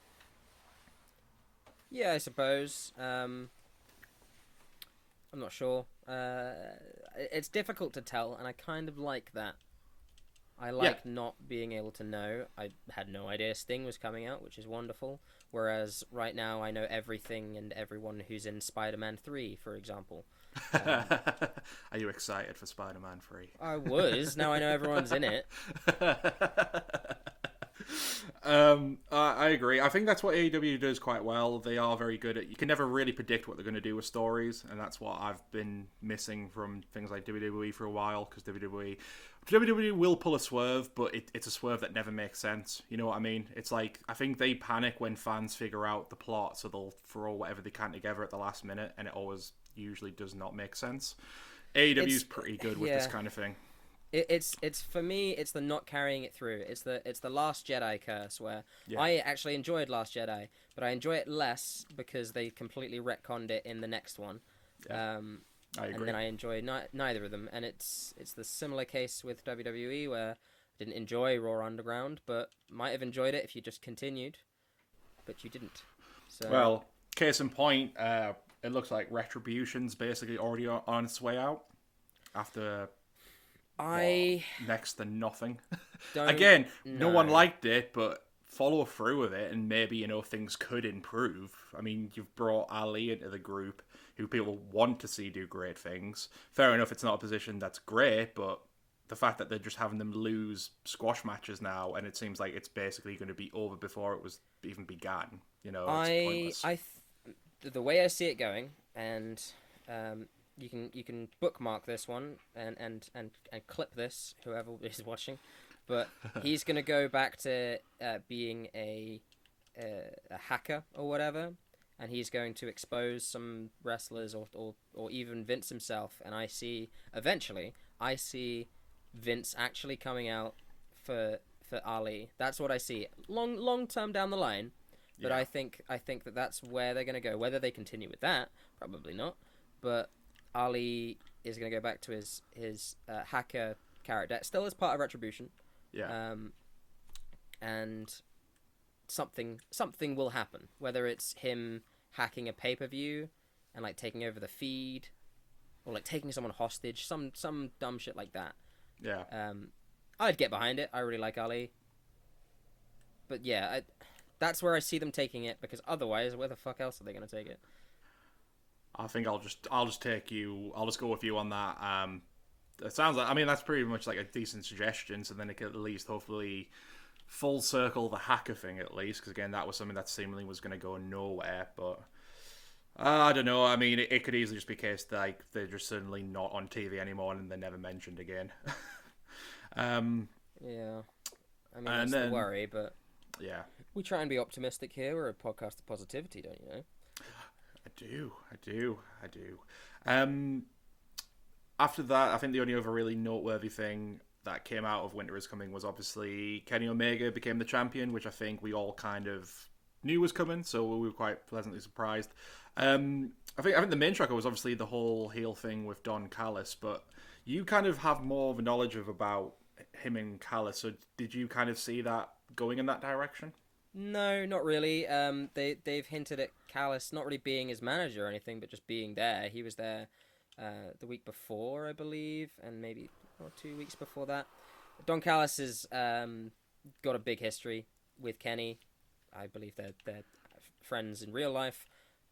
Speaker 3: Yeah, I suppose. I'm not sure. It's difficult to tell, and I kind of like that. I like not being able to know. I had no idea Sting was coming out, which is wonderful. Whereas right now I know everything and everyone who's in Spider-Man 3, for example.
Speaker 2: Are you excited for Spider-Man 3?
Speaker 3: I was. Now I know everyone's in it.
Speaker 2: I agree. I think that's what AEW does quite well. They are very good at... You can never really predict what they're going to do with stories, and that's what I've been missing from things like WWE for a while, because WWE will pull a swerve, but it's a swerve that never makes sense. You know what I mean? It's like, I think they panic when fans figure out the plot, so they'll throw whatever they can together at the last minute, and it always usually does not make sense. AEW's pretty good with this kind of thing.
Speaker 3: It's for me. It's the not carrying it through. It's the Last Jedi curse, where I actually enjoyed Last Jedi, but I enjoy it less because they completely retconned it in the next one. I agree. And then I enjoy neither of them, and it's the similar case with WWE, where I didn't enjoy Raw Underground, but might have enjoyed it if you just continued, but you didn't. So
Speaker 2: well, case in point, it looks like Retribution's basically already on its way out after. Next to nothing. Again, no one liked it, but follow through with it, and maybe things could improve. I mean, you've brought Ali into the group, who people want to see do great things. Fair enough, it's not a position that's great, but the fact that they're just having them lose squash matches now, and it seems like it's basically going to be over before it was even began. It's pointless.
Speaker 3: The way I see it going, and you can bookmark this one and clip this, whoever is watching, but he's gonna go back to being a hacker or whatever, and he's going to expose some wrestlers or even Vince himself. And I see Vince actually coming out for Ali. That's what I see long term down the line. But I think that that's where they're gonna go. Whether they continue with that, probably not. But Ali is going to go back to his hacker character, still as part of Retribution.
Speaker 2: Yeah.
Speaker 3: And something will happen, whether it's him hacking a pay-per-view and like taking over the feed, or like taking someone hostage, some dumb shit like that.
Speaker 2: Yeah.
Speaker 3: I'd get behind it. I really like Ali. But yeah, that's where I see them taking it, because otherwise, where the fuck else are they going to take it?
Speaker 2: I think I'll just go with you on that. It sounds like, I mean, that's pretty much like a decent suggestion, so then it could at least hopefully full circle the hacker thing at least, because again, that was something that seemingly was going to go nowhere, but I don't know. I mean, it could easily just be a case that like, they're just suddenly not on TV anymore and they're never mentioned again.
Speaker 3: Yeah. I mean, that's the worry, but
Speaker 2: yeah,
Speaker 3: we try and be optimistic here. We're a podcast of positivity, don't you know?
Speaker 2: I do. After that, I think the only other really noteworthy thing that came out of Winter is Coming was obviously Kenny Omega became the champion, which I think we all kind of knew was coming, so we were quite pleasantly surprised. I think the main shocker was obviously the whole heel thing with Don Callis, but you kind of have more of a knowledge about him and Callis, so did you kind of see that going in that direction?
Speaker 3: No, not really. They've hinted at Callis not really being his manager or anything, but just being there. He was there the week before, I believe, and maybe 2 weeks before that. Don Callis has got a big history with Kenny. I believe they're friends in real life.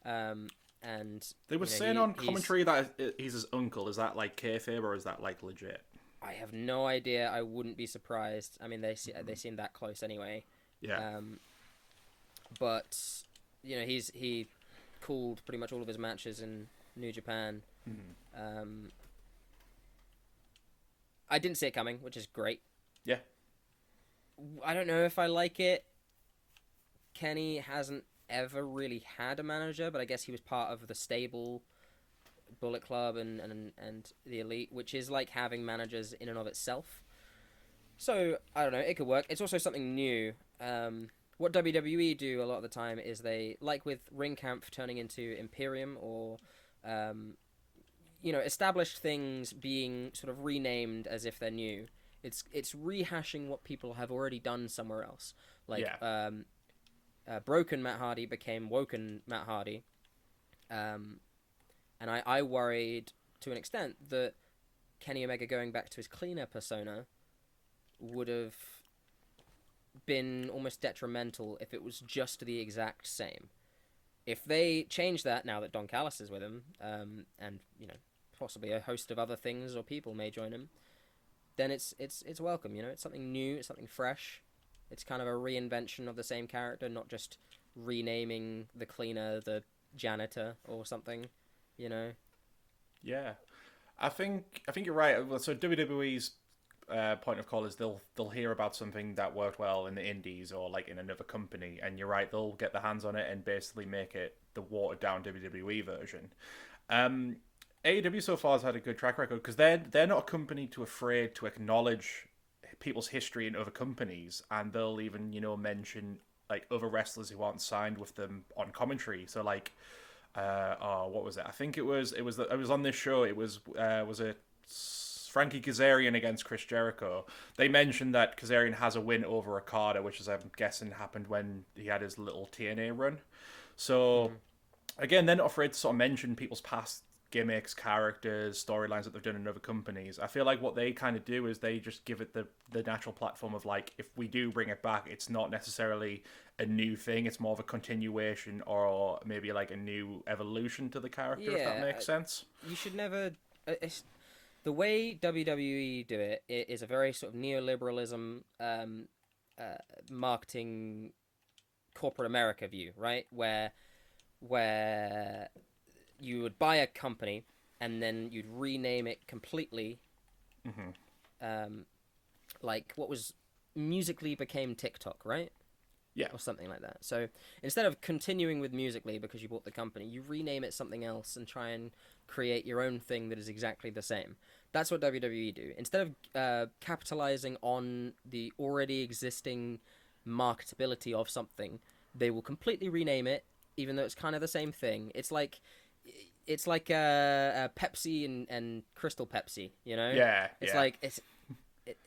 Speaker 3: And
Speaker 2: they were saying on commentary that he's his uncle. Is that like kayfabe or is that like legit?
Speaker 3: I have no idea. I wouldn't be surprised. I mean, they seem that close anyway.
Speaker 2: Yeah.
Speaker 3: But he called pretty much all of his matches in New Japan.
Speaker 2: Mm-hmm.
Speaker 3: I didn't see it coming, which is great.
Speaker 2: Yeah.
Speaker 3: I don't know if I like it. Kenny hasn't ever really had a manager, but I guess he was part of the stable, Bullet Club and the Elite, which is like having managers in and of itself. So, I don't know, it could work. It's also something new. What WWE do a lot of the time is they, like with Ring Camp turning into Imperium, or established things being sort of renamed as if they're new. It's rehashing what people have already done somewhere else. Like, Broken Matt Hardy became Woken Matt Hardy. And I worried to an extent that Kenny Omega going back to his cleaner persona would have been almost detrimental if it was just the exact same. If they change that now that Don Callis is with him, and possibly a host of other things or people may join him, then it's welcome. It's something new, it's something fresh. It's kind of a reinvention of the same character, not just renaming the cleaner the janitor or something.
Speaker 2: Yeah, I think you're right. So WWE's point of call is they'll hear about something that worked well in the indies or like in another company, and you're right, they'll get their hands on it and basically make it the watered down WWE version. AEW so far has had a good track record because they're not a company too afraid to acknowledge people's history in other companies, and they'll even mention like other wrestlers who aren't signed with them on commentary. So like what was it? I think it was on this show. It was it Frankie Kazarian against Chris Jericho. They mentioned that Kazarian has a win over Okada, which is, I'm guessing, happened when he had his little TNA run. So again, they're not afraid to sort of mention people's past gimmicks, characters, storylines that they've done in other companies. I feel like what they kind of do is they just give it the natural platform of like, if we do bring it back, it's not necessarily a new thing, it's more of a continuation or maybe like a new evolution to the character, if that makes sense.
Speaker 3: You should never... the way WWE do it is a very sort of neoliberalism marketing corporate America view, right? Where you would buy a company and then you'd rename it completely. Like what was Musical.ly became TikTok, right?
Speaker 2: Yeah.
Speaker 3: Or something like that. So instead of continuing with Musical.ly because you bought the company, you rename it something else and try and create your own thing that is exactly the same. That's what WWE do. Instead of capitalizing on the already existing marketability of something, they will completely rename it, even though it's kind of the same thing. It's like Pepsi and Crystal Pepsi,
Speaker 2: Yeah.
Speaker 3: It's like There's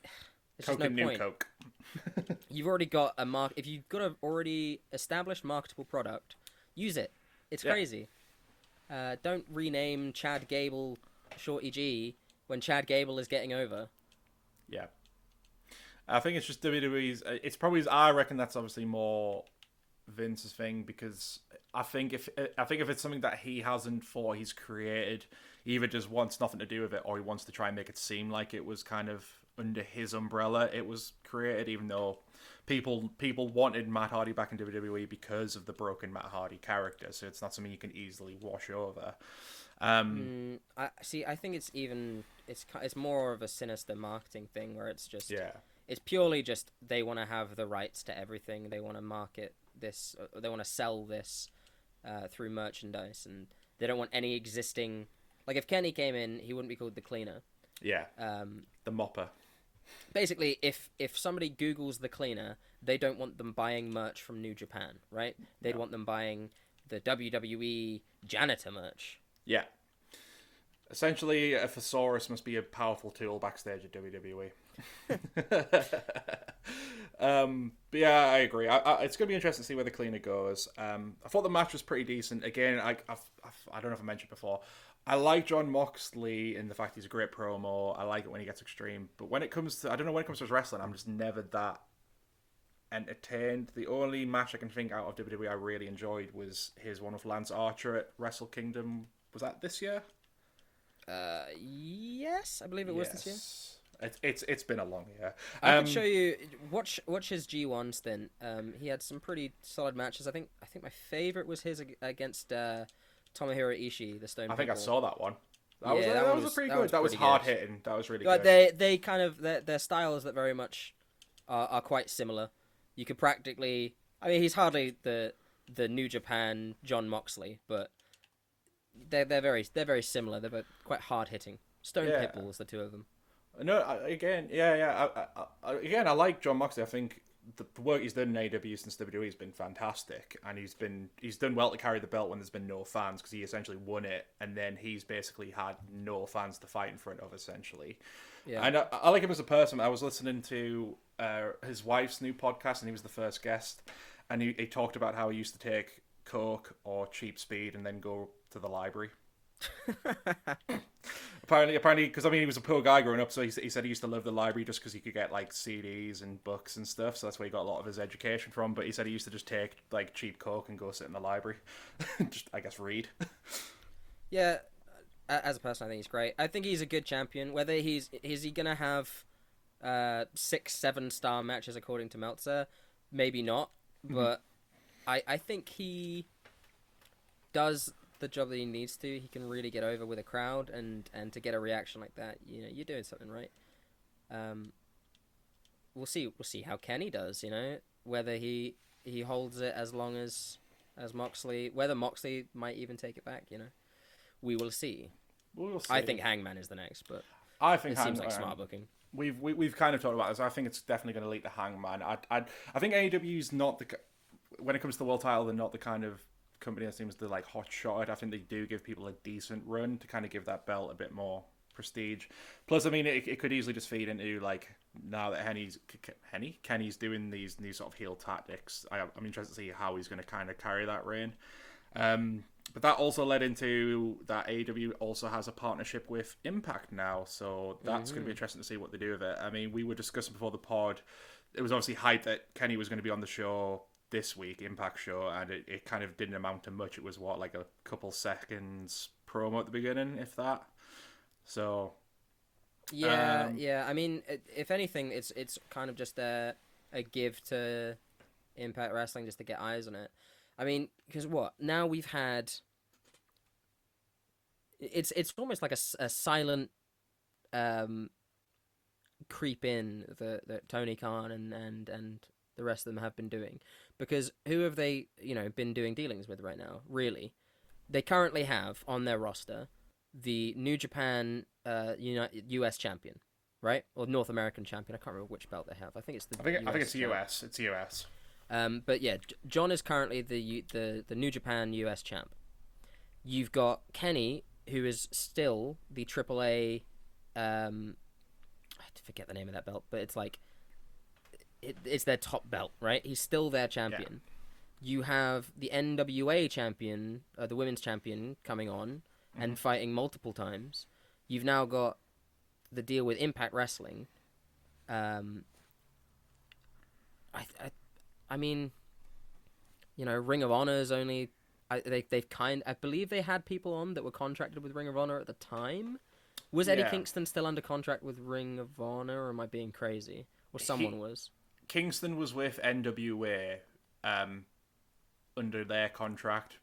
Speaker 2: Coke
Speaker 3: just no
Speaker 2: and new
Speaker 3: point.
Speaker 2: Coke.
Speaker 3: You've already got if you've got an already established marketable product, use it. It's crazy. Don't rename Chad Gable Shorty G when Chad Gable is getting over.
Speaker 2: Yeah. I think it's just WWE's. It's probably. I reckon that's obviously more Vince's thing, because I think if it's something that he hasn't thought he's created, he either just wants nothing to do with it, or he wants to try and make it seem like it was kind of under his umbrella it was created, even though people wanted Matt Hardy back in WWE because of the broken Matt Hardy character. So it's not something you can easily wash over.
Speaker 3: I think it's more of a sinister marketing thing where it's just it's purely just they want to have the rights to everything. They want to market this. They want to sell this through merchandise, and they don't want any existing. Like if Kenny came in, he wouldn't be called the Cleaner.
Speaker 2: Yeah. The Mopper.
Speaker 3: Basically, if somebody Googles the Cleaner, they don't want them buying merch from New Japan, right? They'd want them buying the WWE janitor merch.
Speaker 2: Yeah. Essentially, a thesaurus must be a powerful tool backstage at WWE. But yeah, I agree. It's going to be interesting to see where the Cleaner goes. I thought the match was pretty decent. Again, I don't know if I mentioned before, I like Jon Moxley in the fact he's a great promo. I like it when he gets extreme. But when it comes to, I don't know, when it comes to his wrestling, I'm just never that entertained. The only match I can think out of WWE I really enjoyed was his one with Lance Archer at Wrestle Kingdom. Was that this year?
Speaker 3: Yes, I believe it was this year.
Speaker 2: It's been a long year.
Speaker 3: I can show you. Watch his G1 stint. He had some pretty solid matches. I think my favorite was his against Tomohiro Ishii, the Stone.
Speaker 2: I think I saw that one. That was pretty good. That was hard hitting. That was really good.
Speaker 3: They kind of their styles that very much are quite similar. You could practically. I mean, he's hardly the New Japan Jon Moxley, but they're very similar. They're both quite hard hitting. Stone Pitbulls, the two of them.
Speaker 2: No, I like Jon Moxley. I think the work he's done in AEW since WWE has been fantastic, and he's done well to carry the belt when there's been no fans, because he essentially won it, and then he's basically had no fans to fight in front of, essentially. Yeah. And I like him as a person. I was listening to his wife's new podcast, and he was the first guest, and he talked about how he used to take coke or cheap speed and then go to the library. apparently, because I mean, he was a poor guy growing up, so he said he used to love the library just because he could get like CDs and books and stuff. So that's where he got a lot of his education from. But he said he used to just take like cheap coke and go sit in the library, just I guess read.
Speaker 3: Yeah, as a person, I think he's great. I think he's a good champion. Whether is he gonna have 6-7 star matches according to Meltzer, maybe not. But I think he does the job that he needs to. He can really get over with a crowd, and to get a reaction like that, you know, you're doing something right. We'll see how Kenny does, you know, whether he holds it as long as Moxley, whether Moxley might even take it back, you know. We will see. I think Hangman is the next, but
Speaker 2: I think
Speaker 3: it seems like smart booking.
Speaker 2: We've kind of talked about this. I think it's definitely going to lead to Hangman. I think AEW's not the, when it comes to the world title, they're not the kind of company that seems to like hot shot it. I think they do give people a decent run to kind of give that belt a bit more prestige. Plus, I mean, it could easily just feed into like, now that Kenny's doing these new sort of heel tactics. I'm interested to see how he's going to kind of carry that reign. But that also led into that AEW also has a partnership with Impact now, so that's going to be interesting to see what they do with it. I mean, we were discussing before the pod, it was obviously hyped that Kenny was going to be on the show this week, Impact show, and it kind of didn't amount to much. It was like a couple seconds promo at the beginning, if that. So
Speaker 3: yeah. I mean, if anything, it's kind of just a give to Impact Wrestling just to get eyes on it. I mean, because now we've had. It's almost like a silent creep in that Tony Khan and the rest of them have been doing, because who have they been doing dealings with right now? Really, they currently have on their roster the New Japan US champion, right, or North American champion. I can't remember which belt they have. I think it's the.
Speaker 2: I think it's US. It's US.
Speaker 3: But yeah, John is currently the New Japan US champ. You've got Kenny, who is still the AAA I forget the name of that belt, but it's like it's their top belt, right? He's still their champion. Yeah. You have the NWA champion, the women's champion, coming on and fighting multiple times. You've now got the deal with Impact Wrestling. I mean, you know, Ring of Honor is only. I believe they had people on that were contracted with Ring of Honor at the time. Was Eddie Kingston still under contract with Ring of Honor, or am I being crazy? Or someone was?
Speaker 2: Kingston was with NWA under their contract,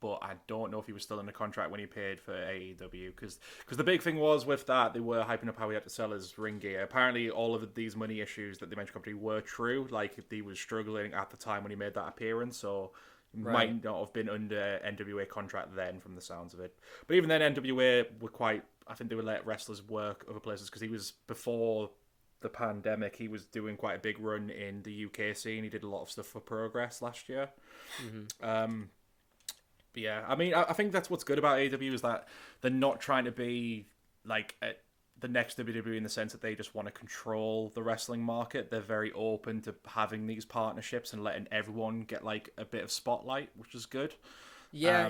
Speaker 2: but I don't know if he was still under contract when he paid for AEW, because the big thing was with that, they were hyping up how he had to sell his ring gear. Apparently, all of these money issues that they mentioned company were true. Like, he was struggling at the time when he made that appearance, so he might not have been under NWA contract then, from the sounds of it. But even then, NWA were quite... I think they would let wrestlers work other places, because he was, before the pandemic, he was doing quite a big run in the UK scene. He did a lot of stuff for Progress last year. But yeah, I mean, I think that's what's good about AEW, is that they're not trying to be like the next WWE in the sense that they just want to control the wrestling market. They're very open to having these partnerships and letting everyone get like a bit of spotlight, which is good.
Speaker 3: Yeah.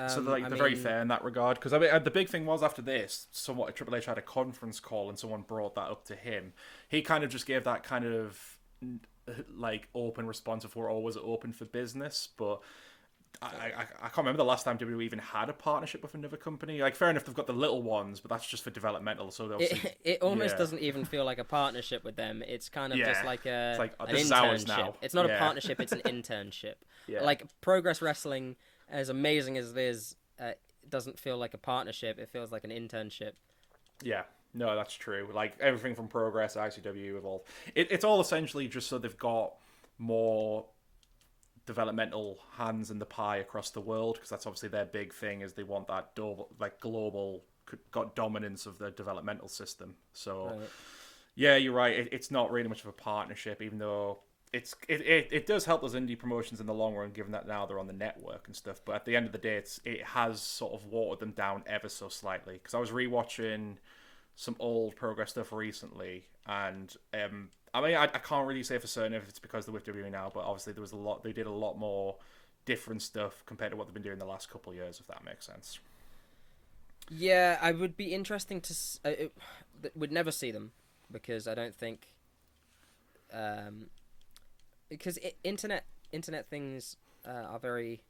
Speaker 2: So they're very fair in that regard. Because I mean, the big thing was after this, somewhat Triple H had a conference call and someone brought that up to him. He kind of just gave that kind of like open response of we're always open for business. But I can't remember the last time WWE even had a partnership with another company. Like, fair enough, they've got the little ones, but that's just for developmental. So
Speaker 3: it almost doesn't even feel like a partnership with them. It's kind of just like an internship. It's not a partnership, it's an internship. Like, Progress Wrestling, as amazing as it is, it doesn't feel like a partnership. It feels like an internship. Yeah.
Speaker 2: No, that's true. Like, everything from Progress, ICW, Evolve. It's all essentially just so they've got more developmental hands in the pie across the world, because that's obviously their big thing, is they want that global got dominance of the developmental system. So yeah, you're right, it's not really much of a partnership, even though it does help those indie promotions in the long run, given that now they're on the network and stuff. But at the end of the day, it has sort of watered them down ever so slightly, because I was rewatching some old Progress stuff recently, and I mean, I can't really say for certain if it's because they're with WWE now, but obviously they did a lot more different stuff compared to what they've been doing the last couple of years, if that makes sense.
Speaker 3: Yeah, I would be interesting to... would never see them, because I don't think... because internet things are very...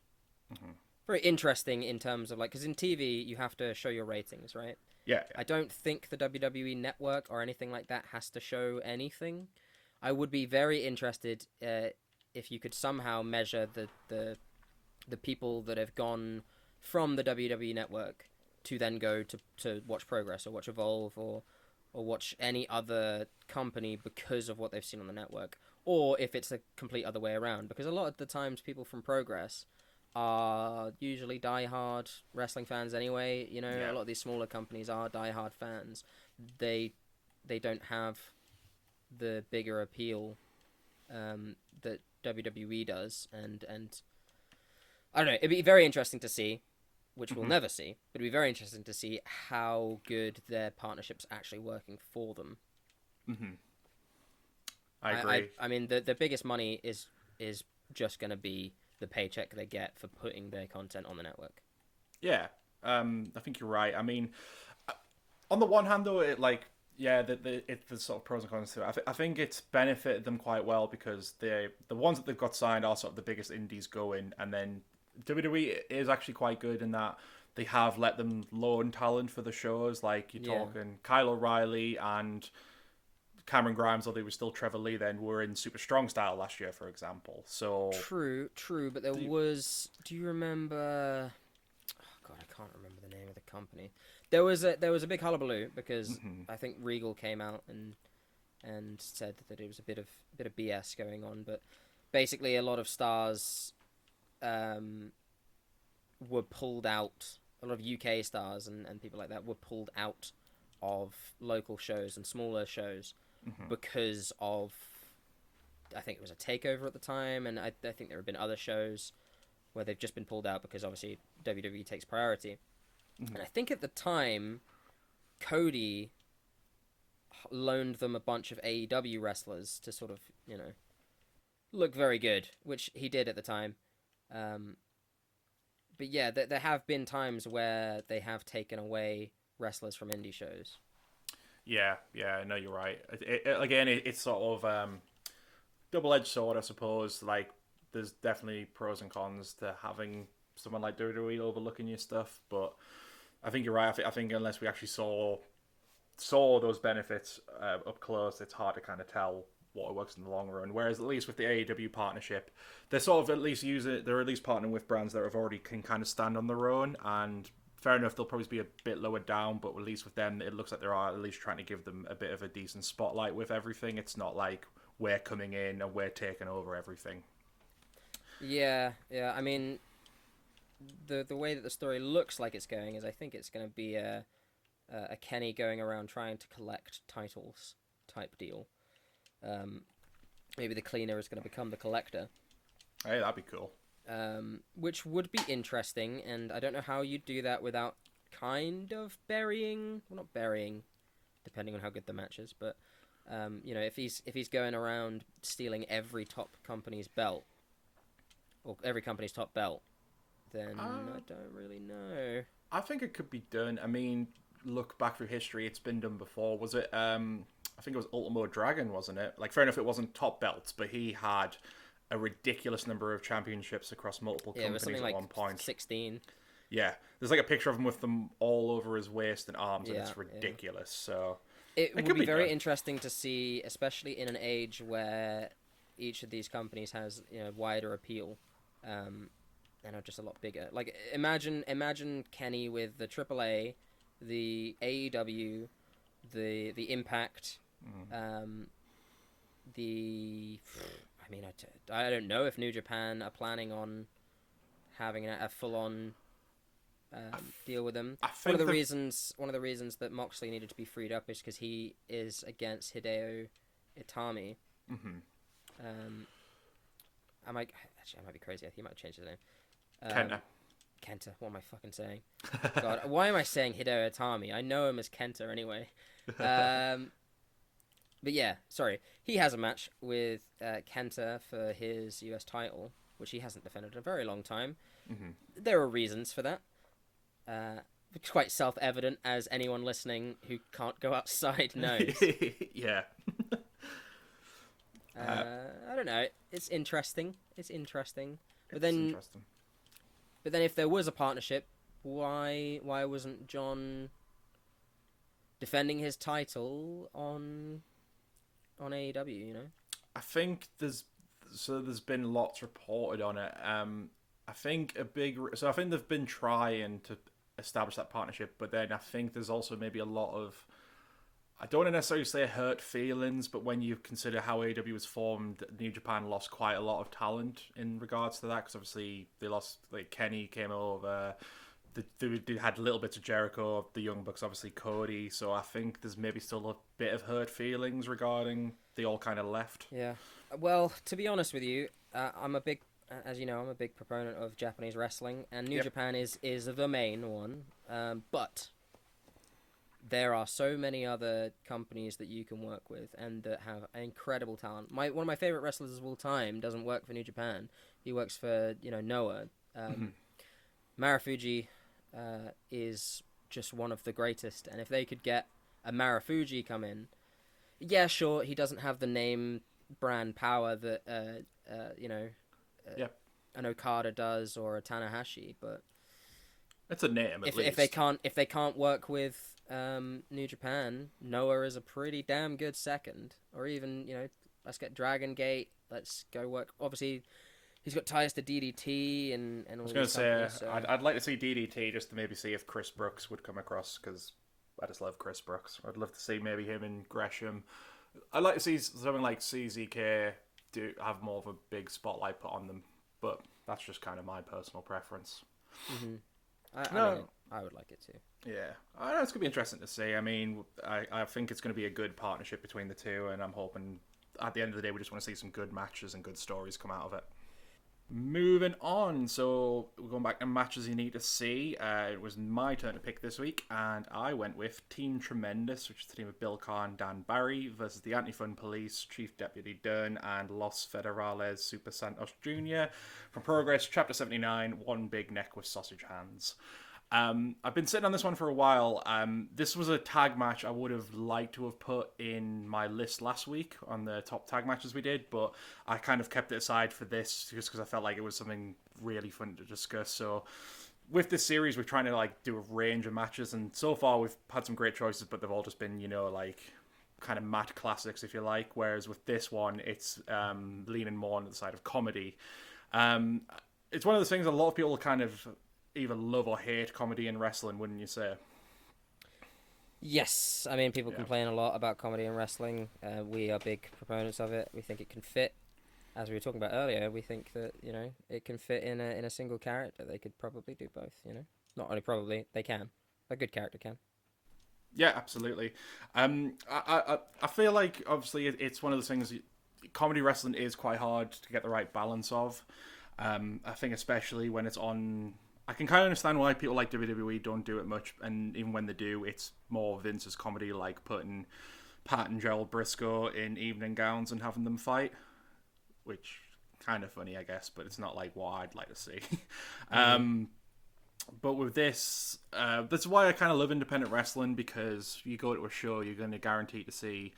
Speaker 3: very interesting in terms of, like... Because in TV, you have to show your ratings, right?
Speaker 2: Yeah.
Speaker 3: I don't think the WWE Network or anything like that has to show anything. I would be very interested if you could somehow measure the people that have gone from the WWE Network to then go to watch Progress or watch Evolve or watch any other company because of what they've seen on the network. Or if it's a complete other way around. Because a lot of the times people from Progress are usually diehard wrestling fans anyway. You know, a lot of these smaller companies are diehard fans. They don't have the bigger appeal that WWE does, and I don't know. It'd be very interesting to see, which we'll never see, but it'd be very interesting to see how good their partnership's actually working for them.
Speaker 2: I agree.
Speaker 3: I mean, the biggest money is just going to be the paycheck they get for putting their content on the network.
Speaker 2: Yeah, I think you're right. I mean, on the one hand, though, the sort of pros and cons to it. I think it's benefited them quite well, because the ones that they've got signed are sort of the biggest indies going, and then WWE is actually quite good in that they have let them loan talent for the shows. Like, you're talking Kyle O'Reilly and Cameron Grimes, although he was still Trevor Lee then, were in Super Strong Style last year, for example. So
Speaker 3: True, but there was... Do you remember... Oh, God, I can't remember the name of the company. There was a big hullabaloo, because I think Regal came out and said that it was a bit of BS going on, but basically a lot of stars were pulled out. A lot of UK stars and people like that were pulled out of local shows and smaller shows because of, I think it was a takeover at the time, and I think there have been other shows where they've just been pulled out because obviously WWE takes priority. And I think at the time, Cody loaned them a bunch of AEW wrestlers to sort of, look very good, which he did at the time. But yeah, there have been times where they have taken away wrestlers from indie shows.
Speaker 2: Yeah, no, you're right. It's sort of double-edged sword, I suppose. Like, there's definitely pros and cons to having someone like WWE overlooking your stuff, but I think you're right. I think unless we actually saw those benefits up close, it's hard to kind of tell what works in the long run. Whereas at least with the AEW partnership, they're sort of at least they're at least partnering with brands that have already can kind of stand on their own. And fair enough, they'll probably be a bit lower down, but at least with them, it looks like they are at least trying to give them a bit of a decent spotlight with everything. It's not like we're coming in and we're taking over everything.
Speaker 3: Yeah. I mean, the way that the story looks like it's going is I think it's going to be a Kenny going around trying to collect titles type deal. Maybe the cleaner is going to become the collector.
Speaker 2: Hey, that'd be cool.
Speaker 3: Which would be interesting, and I don't know how you'd do that without kind of burying... Well, not burying, depending on how good the match is, but, if he's going around stealing every top company's belt, or every company's top belt, then I don't really know.
Speaker 2: I think it could be done. I mean, look back through history, it's been done before. Was it, I think it was Ultimo Dragon, wasn't it? Like, fair enough, it wasn't top belts, but he had a ridiculous number of championships across multiple companies at one point.
Speaker 3: 16.
Speaker 2: Yeah, there's like a picture of him with them all over his waist and arms, and it's ridiculous. So
Speaker 3: it would be very interesting to see, especially in an age where each of these companies has wider appeal, and are just a lot bigger. Like imagine Kenny with the AAA, the AEW, the Impact, I don't know if New Japan are planning on having a full-on deal with them. One of the reasons that Moxley needed to be freed up is because he is against Hideo Itami. I might be crazy. I think he might change his name. Kenta. What am I fucking saying? God, why am I saying Hideo Itami? I know him as Kenta anyway. But yeah, sorry. He has a match with Kenta for his US title, which he hasn't defended in a very long time. There are reasons for that. It's quite self-evident, as anyone listening who can't go outside knows.
Speaker 2: Yeah.
Speaker 3: I don't know. It's interesting. But then if there was a partnership, why wasn't John defending his title on AEW?
Speaker 2: I think there's been lots reported on it. I think they've been trying to establish that partnership, but then I think there's also maybe a lot of, I don't want to necessarily say hurt feelings, but when you consider how AEW was formed, New Japan lost quite a lot of talent in regards to that, because obviously they lost, like, Kenny came over, they had little bits of Jericho, the Young Bucks, obviously Cody, so I think there's maybe still a bit of hurt feelings regarding they all kind of left.
Speaker 3: Yeah. Well, to be honest with you, as you know, I'm a big proponent of Japanese wrestling, and New Japan is the main one, but there are so many other companies that you can work with and that have incredible talent. One of my favorite wrestlers of all time doesn't work for New Japan. He works for, Noah. Marufuji is just one of the greatest, and if they could get a Marufuji come in, yeah, sure, he doesn't have the name brand power that an Okada does or a Tanahashi, but
Speaker 2: it's a name at least.
Speaker 3: If they can't work with New Japan, Noah is a pretty damn good second. Or even, let's get Dragon Gate. Let's go work. Obviously, he's got ties to DDT and all. I was going to say,
Speaker 2: so. I'd like to see DDT just to maybe see if Chris Brooks would come across, because I just love Chris Brooks. I'd love to see maybe him and Gresham. I'd like to see something like CZK have more of a big spotlight put on them, but that's just kind of my personal preference.
Speaker 3: I would like it too.
Speaker 2: Yeah, I know it's going to be interesting to see. I mean, I think it's going to be a good partnership between the two, and I'm hoping at the end of the day we just want to see some good matches and good stories come out of it. Moving on, so we're going back to matches you need to see. It was my turn to pick this week, and I went with Team Tremendous, which is the team of Bill Carr and Dan Barry, versus the Anti-Fun Police, Chief Deputy Dunn, and Los Federales Super Santos Jr. from Progress, Chapter 79, One Big Neck with Sausage Hands. I've been sitting on this one for a while. This was a tag match I would have liked to have put in my list last week on the top tag matches we did, but I kind of kept it aside for this just because I felt like it was something really fun to discuss. So with this series, we're trying to like do a range of matches, and so far we've had some great choices, but they've all just been, like kind of mat classics, if you like. Whereas with this one, it's leaning more on the side of comedy. It's one of those things a lot of people kind of either love or hate comedy in wrestling, wouldn't you say?
Speaker 3: Yes, I mean, people complain a lot about comedy in wrestling. We are big proponents of it. We think it can fit. As we were talking about earlier, we think that, it can fit in a single character. They could probably do both, Not only probably, they can. A good character can.
Speaker 2: Yeah, absolutely. I feel like, obviously, it's one of those things, comedy wrestling is quite hard to get the right balance of. I think especially when it's on... I can kind of understand why people like WWE don't do it much, and even when they do, it's more Vince's comedy, like putting Pat and Gerald Briscoe in evening gowns and having them fight, which kind of funny, I guess, but it's not like what I'd like to see. But with this, that's why I kind of love independent wrestling, because you go to a show, you're going to guarantee to see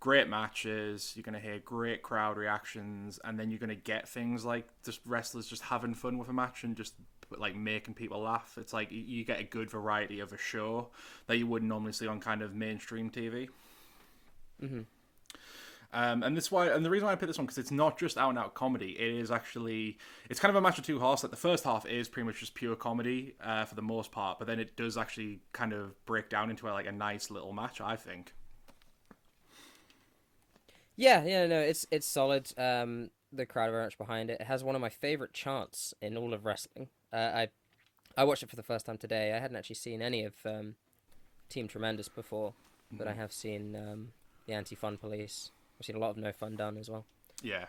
Speaker 2: great matches, you're going to hear great crowd reactions, and then you're going to get things like just wrestlers just having fun with a match and just like making people laugh. It's like you get a good variety of a show that you wouldn't normally see on kind of mainstream TV.
Speaker 3: Mm-hmm.
Speaker 2: And the reason why I picked this one, because it's not just out and out comedy. It's kind of a match of two halves. Like the first half is pretty much just pure comedy for the most part, but then it does actually kind of break down into a nice little match, I think.
Speaker 3: Yeah, no, it's solid. The crowd are very much behind it. It has one of my favorite chants in all of wrestling. I watched it for the first time today. I hadn't actually seen any of Team Tremendous before, but I have seen the Anti-Fun Police. I've seen a lot of No Fun Done as well.
Speaker 2: Yeah.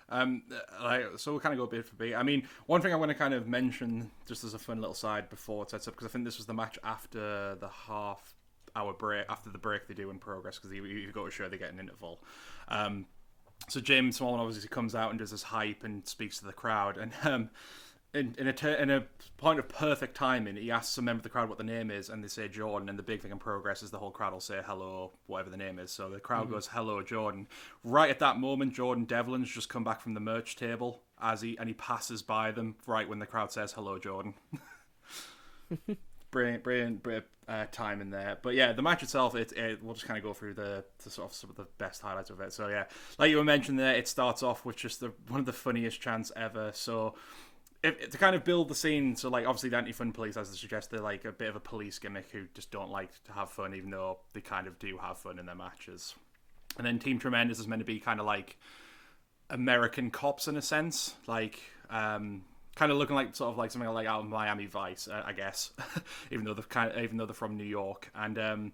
Speaker 2: So we'll kind of go bit for bit. I mean, one thing I want to kind of mention just as a fun little side before it sets up, because I think this was the match after the half-hour break, after the break they do in Progress, because you go to show they get an interval. So James Smallman obviously comes out and does this hype and speaks to the crowd, and in a point of perfect timing, he asks a member of the crowd what the name is, and they say Jordan, and the big thing in Progress is the whole crowd will say hello, whatever the name is. So the crowd goes, hello, Jordan. Right at that moment, Jordan Devlin's just come back from the merch table, and he passes by them right when the crowd says hello, Jordan. Brilliant time in there. But yeah, the match itself, we'll just kind of go through the sort of some of the best highlights of it. So yeah, like you were mentioning there, it starts off with just one of the funniest chants ever. So to kind of build the scene, so like obviously the Anti-Fun Police, as they suggest, they're like a bit of a police gimmick who just don't like to have fun, even though they kind of do have fun in their matches. And then Team Tremendous is meant to be kind of like American cops in a sense, like kind of looking like sort of like something like out of Miami Vice, I guess, even though they're from New York. And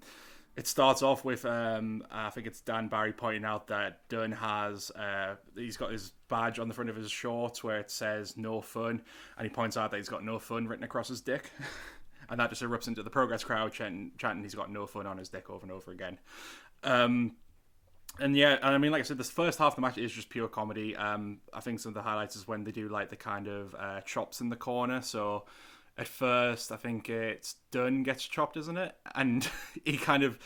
Speaker 2: it starts off with I think it's Dan Barry pointing out that Dunn has he's got his badge on the front of his shorts where it says "No Fun," and he points out that he's got "No Fun" written across his dick, and that just erupts into the Progress crowd chanting he's got "No Fun" on his dick over and over again. And yeah, and I mean, like I said, this first half of the match is just pure comedy. I think some of the highlights is when they do like the kind of chops in the corner. So at first, I think it's Dunn gets chopped, isn't it? And he kind of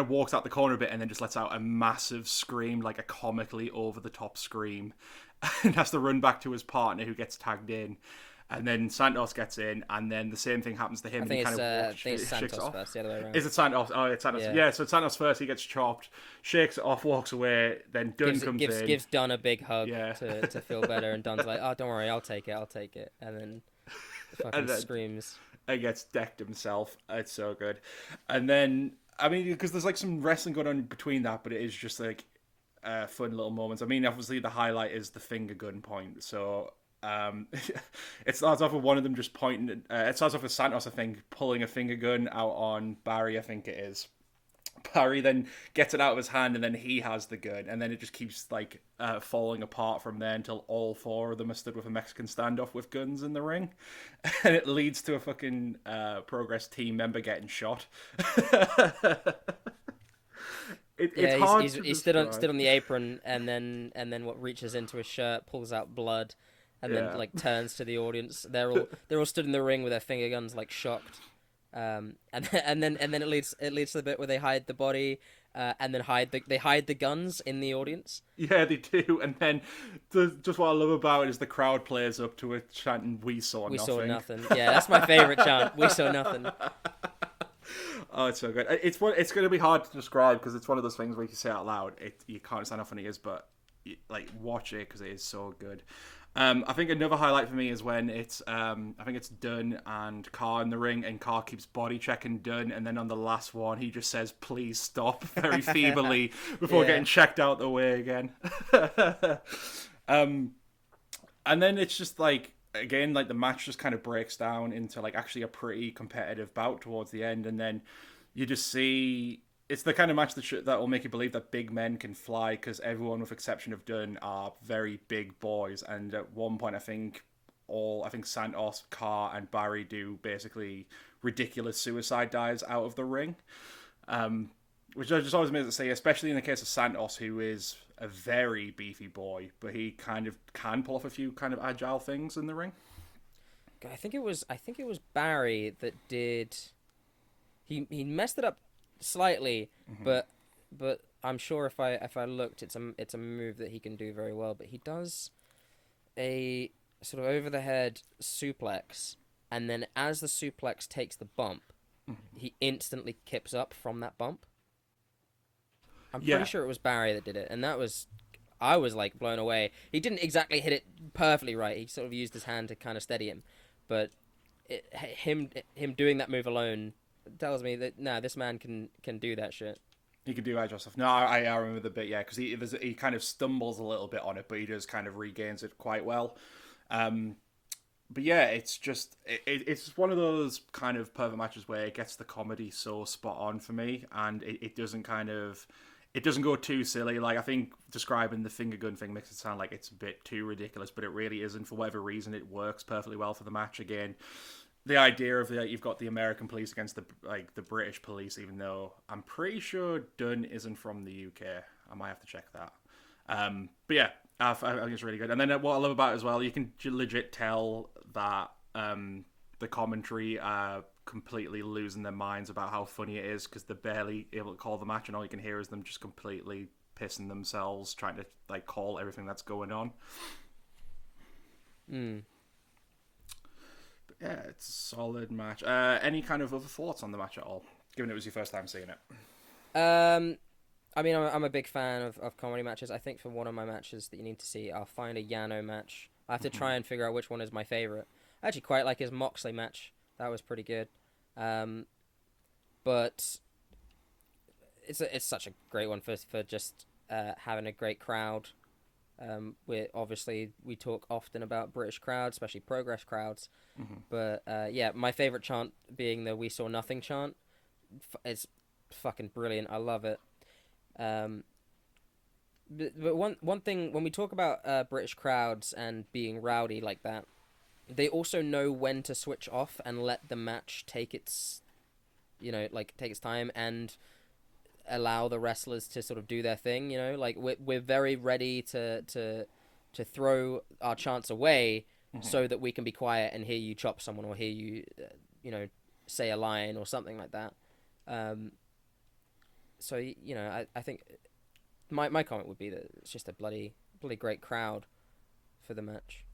Speaker 2: walks out the corner a bit and then just lets out a massive scream, like a comically over the top scream, and has to run back to his partner who gets tagged in. And then Santos gets in, and then the same thing happens to him.
Speaker 3: I think,
Speaker 2: and he
Speaker 3: it's Santos first, the other way around.
Speaker 2: Is it Santos? Oh, it's Santos. Yeah, so it's Santos first. He gets chopped, shakes it off, walks away. Then Dunn comes in.
Speaker 3: Gives Dunn a big hug to feel better, and Dunn's like, "Oh, don't worry, I'll take it." And then fucking screams.
Speaker 2: And gets decked himself. It's so good. And then, I mean, because there's like some wrestling going on between that, but it is just like fun little moments. I mean, obviously the highlight is the finger gun point. So it starts off with one of them just pointing. It starts off with Santos, I think, pulling a finger gun out on Barry, I think it is. Barry then gets it out of his hand, and then he has the gun, and then it just keeps like falling apart from there until all four of them are stood with a Mexican standoff with guns in the ring, and it leads to a fucking Progress team member getting shot. It's hard to
Speaker 3: he's stood on the apron, and then what reaches into his shirt, pulls out blood, and then like turns to the audience. They're all stood in the ring with their finger guns, like shocked. And then it leads to the bit where they hide the body, and then they hide the guns in the audience.
Speaker 2: Yeah, they do. And then just what I love about it is the crowd plays up to it chanting, "We saw nothing."
Speaker 3: We saw nothing. Yeah, that's my favorite chant. We saw nothing.
Speaker 2: Oh, it's so good. It's going to be hard to describe because it's one of those things where you say it out loud, you can't understand how funny it is, but like watch it because it is so good. I think another highlight for me is when it's I think it's Dunn and Carr in the ring, and Carr keeps body checking Dunn, and then on the last one he just says, "Please stop," very feebly before getting checked out the way again. And then it's just like, again, like the match just kind of breaks down into like actually a pretty competitive bout towards the end, and then you just see it's the kind of match that will make you believe that big men can fly, because everyone with exception of Dunn are very big boys, and at one point I think Santos, Carr, and Barry do basically ridiculous suicide dives out of the ring, which I just always amazed to see, especially in the case of Santos, who is a very beefy boy, but he kind of can pull off a few kind of agile things in the ring.
Speaker 3: I think it was Barry that did. He messed it up slightly, but I'm sure if I looked, it's a move that he can do very well. But he does a sort of over the head suplex, and then as the suplex takes the bump, he instantly kips up from that bump. I'm pretty sure it was Barry that did it, and I was like blown away. He didn't exactly hit it perfectly right. He sort of used his hand to kind of steady him, but him doing that move alone tells me that this man can do that shit.
Speaker 2: He can do agile stuff. No, I remember the bit, because he kind of stumbles a little bit on it, but he just kind of regains it quite well. But yeah, it's just it's one of those kind of perfect matches where it gets the comedy so spot on for me, and it doesn't go too silly. Like, I think describing the finger gun thing makes it sound like it's a bit too ridiculous, but it really isn't. For whatever reason, it works perfectly well for the match. Again, the idea of you've got the American police against the British police, even though I'm pretty sure Dunn isn't from the UK. I might have to check that. But yeah, I think it's really good. And then what I love about it as well, you can legit tell that the commentary are completely losing their minds about how funny it is, because they're barely able to call the match, and all you can hear is them just completely pissing themselves trying to like call everything that's going on. But yeah, it's a solid match. Any kind of other thoughts on the match at all, given it was your first time seeing it?
Speaker 3: I mean, I'm a big fan of comedy matches. I think for one of my matches that you need to see, I'll find a Yano match. I have to try and figure out which one is my favorite. I actually quite like his Moxley match. That was pretty good. But it's such a great one for just having a great crowd. We talk often about British crowds, especially Progress crowds. But my favorite chant being the "We Saw Nothing" chant. It's fucking brilliant. I love it. But one thing, when we talk about British crowds and being rowdy like that, they also know when to switch off and let the match take its time and allow the wrestlers to sort of do their thing. Like we're very ready to throw our chants away so that we can be quiet and hear you chop someone or hear you say a line or something like that. So I think my comment would be that it's just a bloody great crowd for the match.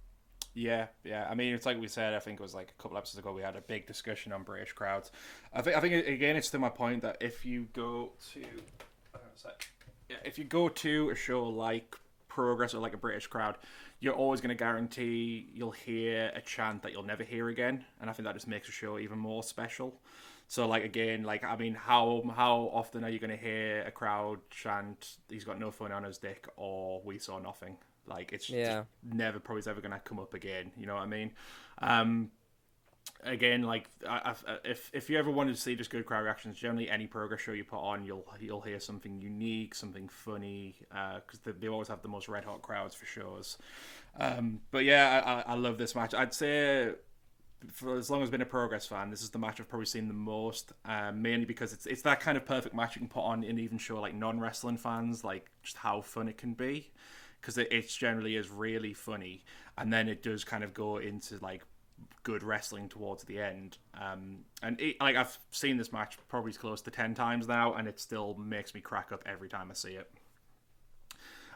Speaker 2: Yeah. I mean, it's like we said. I think it was like a couple episodes ago. We had a big discussion on British crowds. I think again, it's to my point that if you go to a show like Progress or like a British crowd, you're always going to guarantee you'll hear a chant that you'll never hear again, and I think that just makes a show even more special. So, like, again, like, I mean, how often are you going to hear a crowd chant, "He's got no fun on his dick," or "We saw nothing"? Like, it's just never, probably ever going to come up again. You know what I mean? again, like if you ever wanted to see just good crowd reactions, generally any Progress show you put on, you'll hear something unique, something funny, because they always have the most red hot crowds for shows. But yeah, I love this match. I'd say for as long as I've been a Progress fan, this is the match I've probably seen the most, mainly because it's that kind of perfect match you can put on and even show like non-wrestling fans like just how fun it can be, because it generally is really funny, and then it does kind of go into like good wrestling towards the end. And like I've seen this match probably close to 10 times now, and it still makes me crack up every time I see it.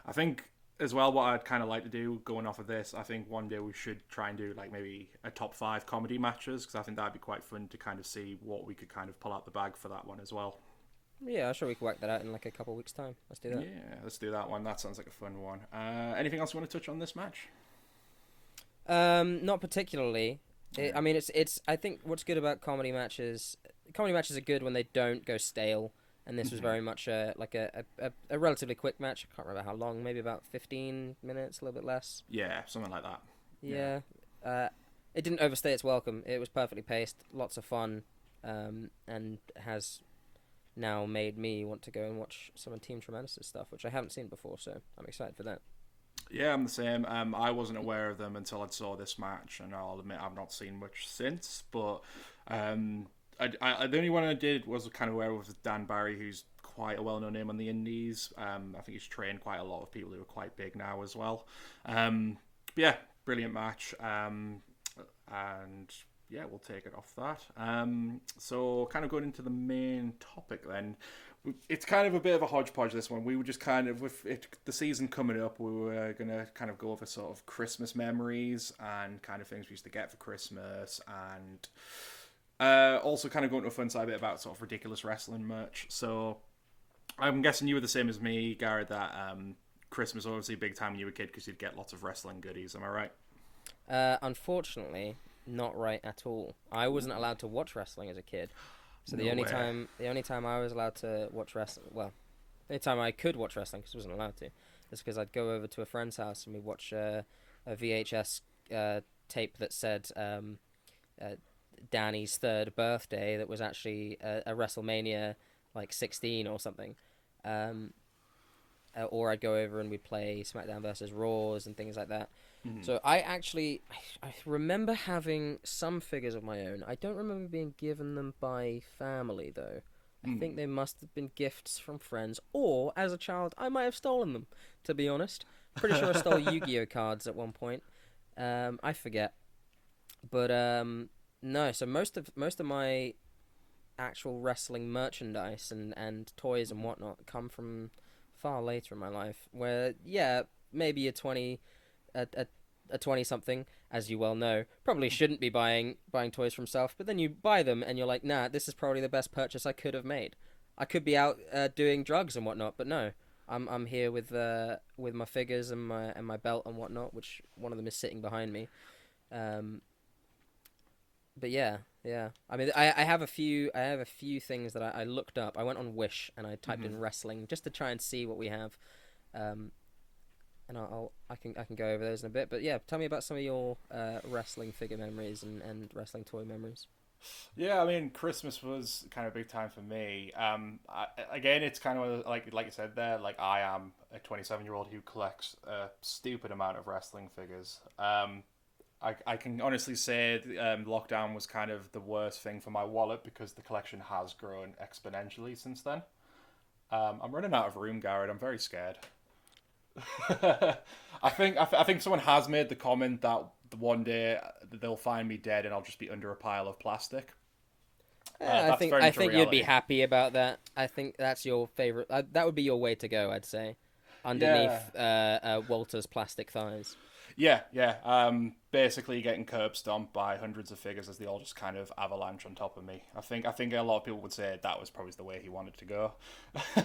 Speaker 2: I think as well, what I'd kind of like to do going off of this, I think one day we should try and do like maybe a top 5 comedy matches, because I think that'd be quite fun to kind of see what we could kind of pull out the bag for that one as well.
Speaker 3: Yeah, I'm sure we can work that out in like a couple of weeks' time. Let's do that.
Speaker 2: Yeah, let's do that one. That sounds like a fun one. Anything else you want to touch on this match?
Speaker 3: Not particularly. I mean, it's. I think what's good about comedy matches are good when they don't go stale. And this was very much a relatively quick match. I can't remember how long. Maybe about 15 minutes, a little bit less.
Speaker 2: Yeah, something like that.
Speaker 3: Yeah. It didn't overstay its welcome. It was perfectly paced, lots of fun, and has now made me want to go and watch some of Team Tremendous's stuff, which I haven't seen before. So I'm excited for that.
Speaker 2: Yeah, I'm the same. I wasn't aware of them until I saw this match, and I'll admit I've not seen much since. But the only one I did was kind of aware with Dan Barry, who's quite a well-known name on the indies. I think he's trained quite a lot of people who are quite big now as well. But yeah, brilliant match. And yeah, we'll take it off that. So kind of going into the main topic then. It's kind of a bit of a hodgepodge, this one. We were just kind of, with the season coming up, we were going to kind of go over sort of Christmas memories and kind of things we used to get for Christmas, and also kind of going to a fun side bit about sort of ridiculous wrestling merch. So I'm guessing you were the same as me, Garrett, that Christmas was obviously a big time when you were a kid because you'd get lots of wrestling goodies. Am I right?
Speaker 3: Unfortunately, not right at all. I wasn't allowed to watch wrestling as a kid. So the
Speaker 2: No
Speaker 3: only
Speaker 2: way.
Speaker 3: time I was allowed to watch wrestling, well, the only time I could watch wrestling because I wasn't allowed to, is because I'd go over to a friend's house and we'd watch a VHS tape that said Danny's third birthday that was actually a WrestleMania like 16 or something. Or I'd go over and we'd play SmackDown versus Raws and things like that. So I remember having some figures of my own. I don't remember being given them by family, though. I think they must have been gifts from friends, or as a child, I might have stolen them, to be honest. Pretty sure I stole Yu-Gi-Oh cards at one point. I forget. But no, so most of my actual wrestling merchandise and toys and whatnot come from far later in my life, where, yeah, maybe a 20-something, as you well know, probably shouldn't be buying toys for himself, but then you buy them and you're like, nah, this is probably the best purchase I could have made. I could be out doing drugs and whatnot, but no, I'm here with my figures and my belt and whatnot, which one of them is sitting behind me. But yeah. I mean, I have a few things that I looked up. I went on Wish and I typed in wrestling just to try and see what we have. And I can go over those in a bit. But yeah, tell me about some of your wrestling figure memories and wrestling toy memories.
Speaker 2: Yeah, I mean, Christmas was kind of a big time for me. Again, it's kind of like you said there. Like, I am a 27-year-old who collects a stupid amount of wrestling figures. I can honestly say lockdown was kind of the worst thing for my wallet because the collection has grown exponentially since then. I'm running out of room, Garrett. I'm very scared. I think someone has made the comment that one day they'll find me dead and I'll just be under a pile of plastic.
Speaker 3: I think you'd be happy about that. I think that's your favorite. That would be your way to go, I'd say, underneath Walter's plastic thighs.
Speaker 2: Yeah. Basically getting curb stomped by hundreds of figures as they all just kind of avalanche on top of me. I think a lot of people would say that was probably the way he wanted to go.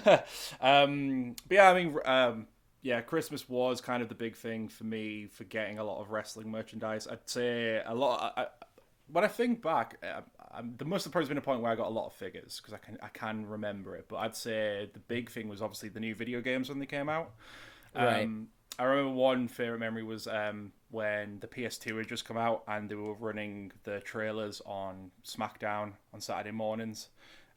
Speaker 2: But yeah, I mean, yeah, Christmas was kind of the big thing for me for getting a lot of wrestling merchandise. I'd say a lot. When I think back, there must have probably been a point where I got a lot of figures because I can remember it. But I'd say the big thing was obviously the new video games when they came out.
Speaker 3: Right.
Speaker 2: I remember one favorite memory was when the PS2 had just come out and they were running the trailers on SmackDown on Saturday mornings,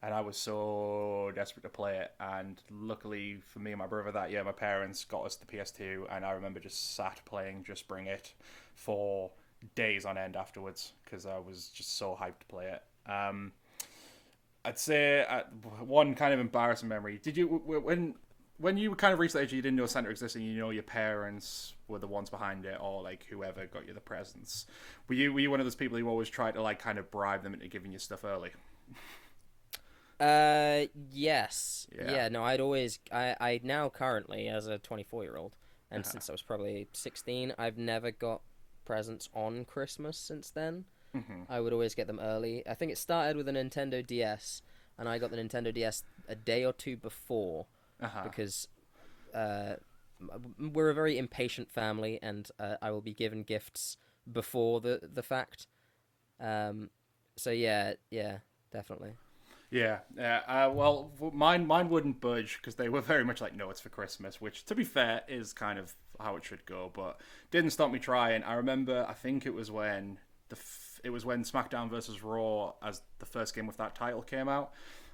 Speaker 2: and I was so desperate to play it. And luckily for me and my brother that year, my parents got us the PS2, and I remember just sat playing Just Bring It for days on end afterwards because I was just so hyped to play it. I'd say one kind of embarrassing memory. Did you when you kind of reached the age you didn't know Santa existed, and you know your parents were the ones behind it, or like whoever got you the presents? Were you one of those people who always tried to like kind of bribe them into giving you stuff early?
Speaker 3: Yes. Yeah, no, I now currently, as a 24-year-old, and since I was probably 16, I've never got presents on Christmas since then. I would always get them early. I think it started with a Nintendo DS, and I got the Nintendo DS a day or two before, because we're a very impatient family, and I will be given gifts before the fact. So yeah, definitely.
Speaker 2: Yeah. Well, mine wouldn't budge because they were very much like, no, it's for Christmas, which, to be fair, is kind of how it should go. But didn't stop me trying. I remember, I think it was when SmackDown versus Raw as the first game with that title came out,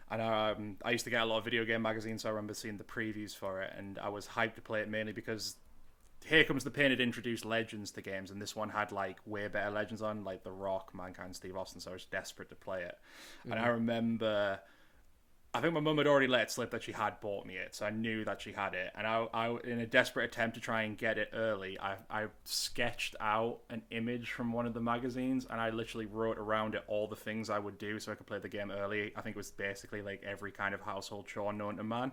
Speaker 2: and I used to get a lot of video game magazines, so I remember seeing the previews for it, and I was hyped to play it mainly because Here Comes the Pain had introduced legends to games, and this one had like way better legends on, like The Rock, Mankind, Steve Austin, so I was desperate to play it. And I remember, I think my mum had already let it slip that she had bought me it, so I knew that she had it. And I in a desperate attempt to try and get it early, I sketched out an image from one of the magazines, and I literally wrote around it all the things I would do so I could play the game early. I think it was basically like every kind of household chore known to man.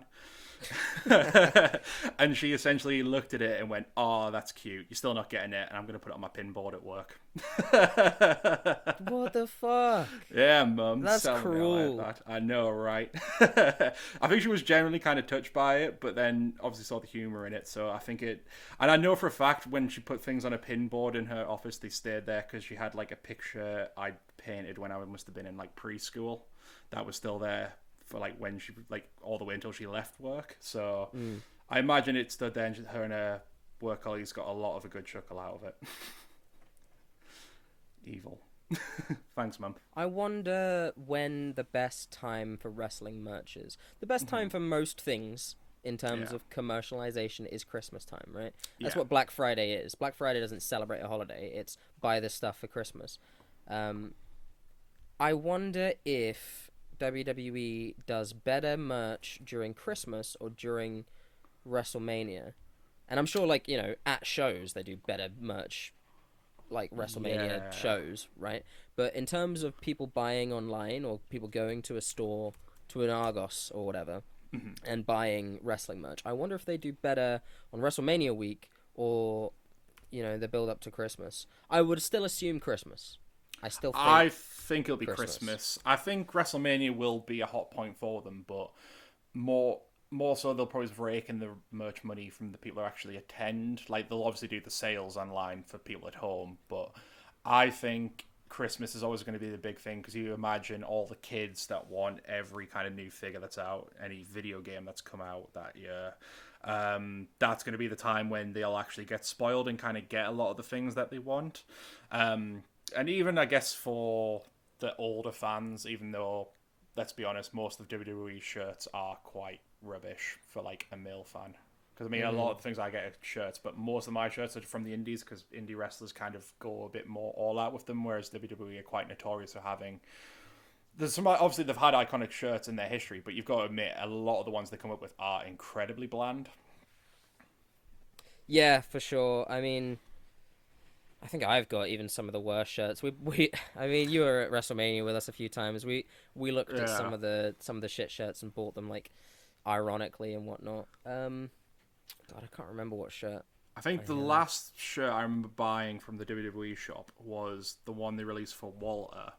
Speaker 2: And she essentially looked at it and went, "Oh, that's cute. You're still not getting it, and I'm going to put it on my pinboard at work."
Speaker 3: What the fuck?
Speaker 2: Yeah, Mum.
Speaker 3: That's cruel.
Speaker 2: Like that. I know, right? I think she was generally kind of touched by it, but then obviously saw the humor in it. So I think it, and I know for a fact when she put things on a pinboard in her office, they stayed there because she had like a picture I painted when I must have been in like preschool that was still there for like when she like all the way until she left work. So I imagine it stood there, and her and her work colleagues got a lot of a good chuckle out of it. Evil. Thanks, Mum.
Speaker 3: I wonder when the best time for wrestling merch is. The best time for most things in terms of commercialization is Christmas time, right? That's what Black Friday is. Black Friday doesn't celebrate a holiday. It's buy this stuff for Christmas. I wonder if WWE does better merch during Christmas or during WrestleMania. And I'm sure, like, you know, at shows they do better merch, like WrestleMania shows, right? But in terms of people buying online or people going to a store, to an Argos or whatever, and buying wrestling merch, I wonder if they do better on WrestleMania week or, you know, the build up to Christmas. I would still assume Christmas. I
Speaker 2: think it'll be Christmas. I think WrestleMania will be a hot point for them, but more so they'll probably rake in the merch money from the people who actually attend. Like, they'll obviously do the sales online for people at home, but I think Christmas is always going to be the big thing, because you imagine all the kids that want every kind of new figure that's out, any video game that's come out that year. That's going to be the time when they'll actually get spoiled and kind of get a lot of the things that they want. And even, I guess, for the older fans, even though, let's be honest, most of WWE shirts are quite rubbish for, like, a male fan. Because, I mean, a lot of the things I get are shirts, but most of my shirts are from the indies, because indie wrestlers kind of go a bit more all out with them, whereas WWE are quite notorious for having... Obviously, they've had iconic shirts in their history, but you've got to admit, a lot of the ones they come up with are incredibly bland.
Speaker 3: Yeah, for sure. I mean, I think I've got even some of the worst shirts. I mean, you were at WrestleMania with us a few times. We looked at some of the shit shirts and bought them, like, ironically and whatnot. God, I can't remember what shirt.
Speaker 2: I think the last shirt I remember buying from the WWE shop was the one they released for Walter,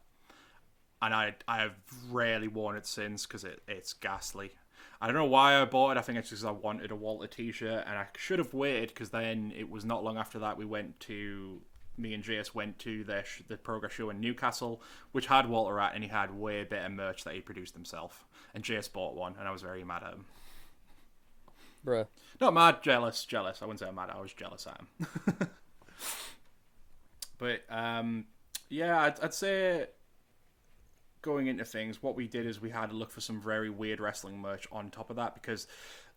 Speaker 2: and I've rarely worn it since because it's ghastly. I don't know why I bought it. I think it's because I wanted a Walter t-shirt, and I should have waited, because then it was not long after that me and JS went to the Progress show in Newcastle, which had Walter at, and he had way better merch that he produced himself. And JS bought one, and I was very mad at him.
Speaker 3: Bruh.
Speaker 2: Not mad, jealous. I wouldn't say I'm mad. I was jealous at him. But yeah, I'd say going into things, what we did is we had to look for some very weird wrestling merch on top of that, because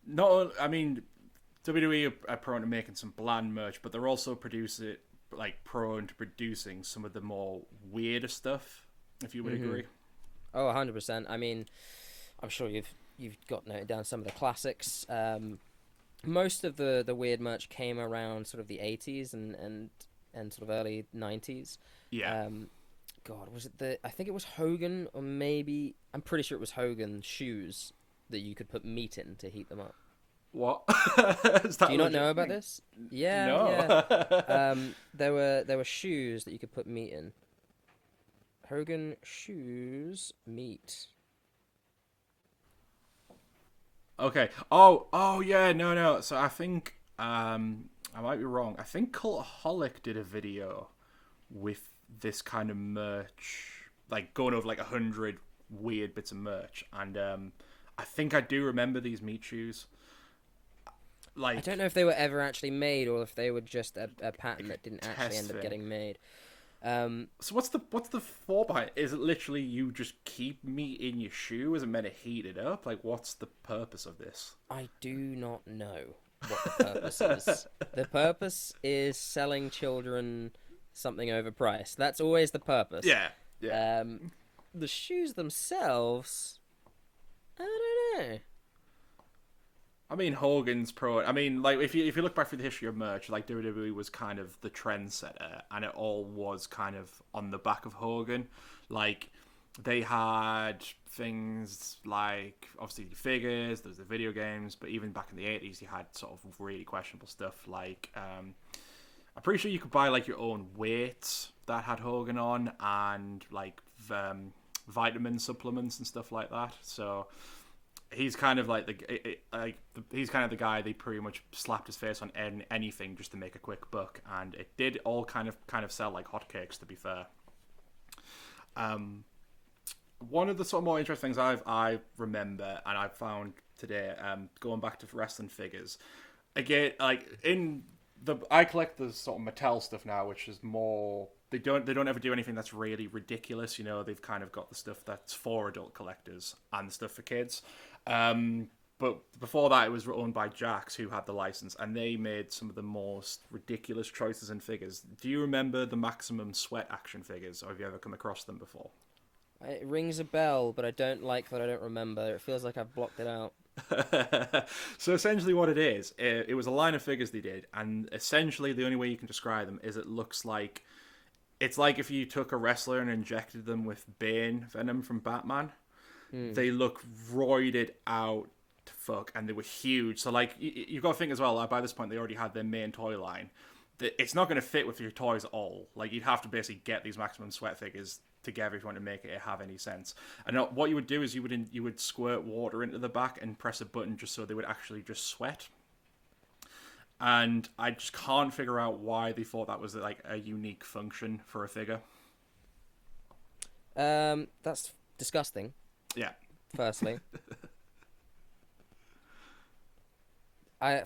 Speaker 2: WWE are prone to making some bland merch, but they're also prone to producing some of the more weirder stuff, if you would agree.
Speaker 3: Oh, 100%. I mean, I'm sure you've got noted down some of the classics. Most of the weird merch came around sort of the 80s and sort of early 90s.
Speaker 2: Yeah.
Speaker 3: God, was it I think it was Hogan, or maybe, I'm pretty sure it was Hogan shoes that you could put meat in to heat them up.
Speaker 2: What?
Speaker 3: Do you not know about this? Yeah,
Speaker 2: no.
Speaker 3: Yeah. There were shoes that you could put meat in. Hogan shoes, meat.
Speaker 2: Okay. Oh yeah, no. So I think I might be wrong. I think Cultaholic did a video with this kind of merch, like going over like 100 weird bits of merch, and I think I do remember these meat shoes. Like,
Speaker 3: I don't know if they were ever actually made, or if they were just a pattern that didn't actually end up getting made.
Speaker 2: So what's the thought behind it? Is it literally you just keep meat in your shoe? Is it meant to heat it up? Like, what's the purpose of this?
Speaker 3: I do not know what the purpose is. The purpose is selling children something overpriced. That's always the purpose.
Speaker 2: Yeah.
Speaker 3: The shoes themselves, I don't know.
Speaker 2: I mean, Hogan's pro. I mean, like, if you look back through the history of merch, like, WWE was kind of the trendsetter, and it all was kind of on the back of Hogan. Like, they had things like, obviously, the figures, there's the video games, but even back in the 80s, you had sort of really questionable stuff. Like, I'm pretty sure you could buy, like, your own weights that had Hogan on, and, like, vitamin supplements and stuff like that. So he's kind of like he's kind of the guy they pretty much slapped his face on anything just to make a quick buck, and it did all kind of sell like hotcakes, to be fair. One of the sort of more interesting things I remember and I found today, going back to wrestling figures, again, like I collect the sort of Mattel stuff now, which is more, they don't ever do anything that's really ridiculous. You know, they've kind of got the stuff that's for adult collectors and the stuff for kids. But before that, it was owned by Jax, who had the license, and they made some of the most ridiculous choices in figures. Do you remember the Maximum Sweat action figures, or have you ever come across them before?
Speaker 3: It rings a bell, but I don't like that I don't remember. It feels like I've blocked it out.
Speaker 2: So essentially what it is, it was a line of figures they did, and essentially the only way you can describe them is it's like if you took a wrestler and injected them with Bane venom from Batman. They look roided out to fuck, and they were huge. So, like, you've got to think as well, by this point, they already had their main toy line. It's not going to fit with your toys at all. Like, you'd have to basically get these Maximum Sweat figures together if you want to make it have any sense. And what you would do is you would squirt water into the back and press a button just so they would actually just sweat. And I just can't figure out why they thought that was, like, a unique function for a figure.
Speaker 3: That's disgusting.
Speaker 2: Yeah.
Speaker 3: Firstly, I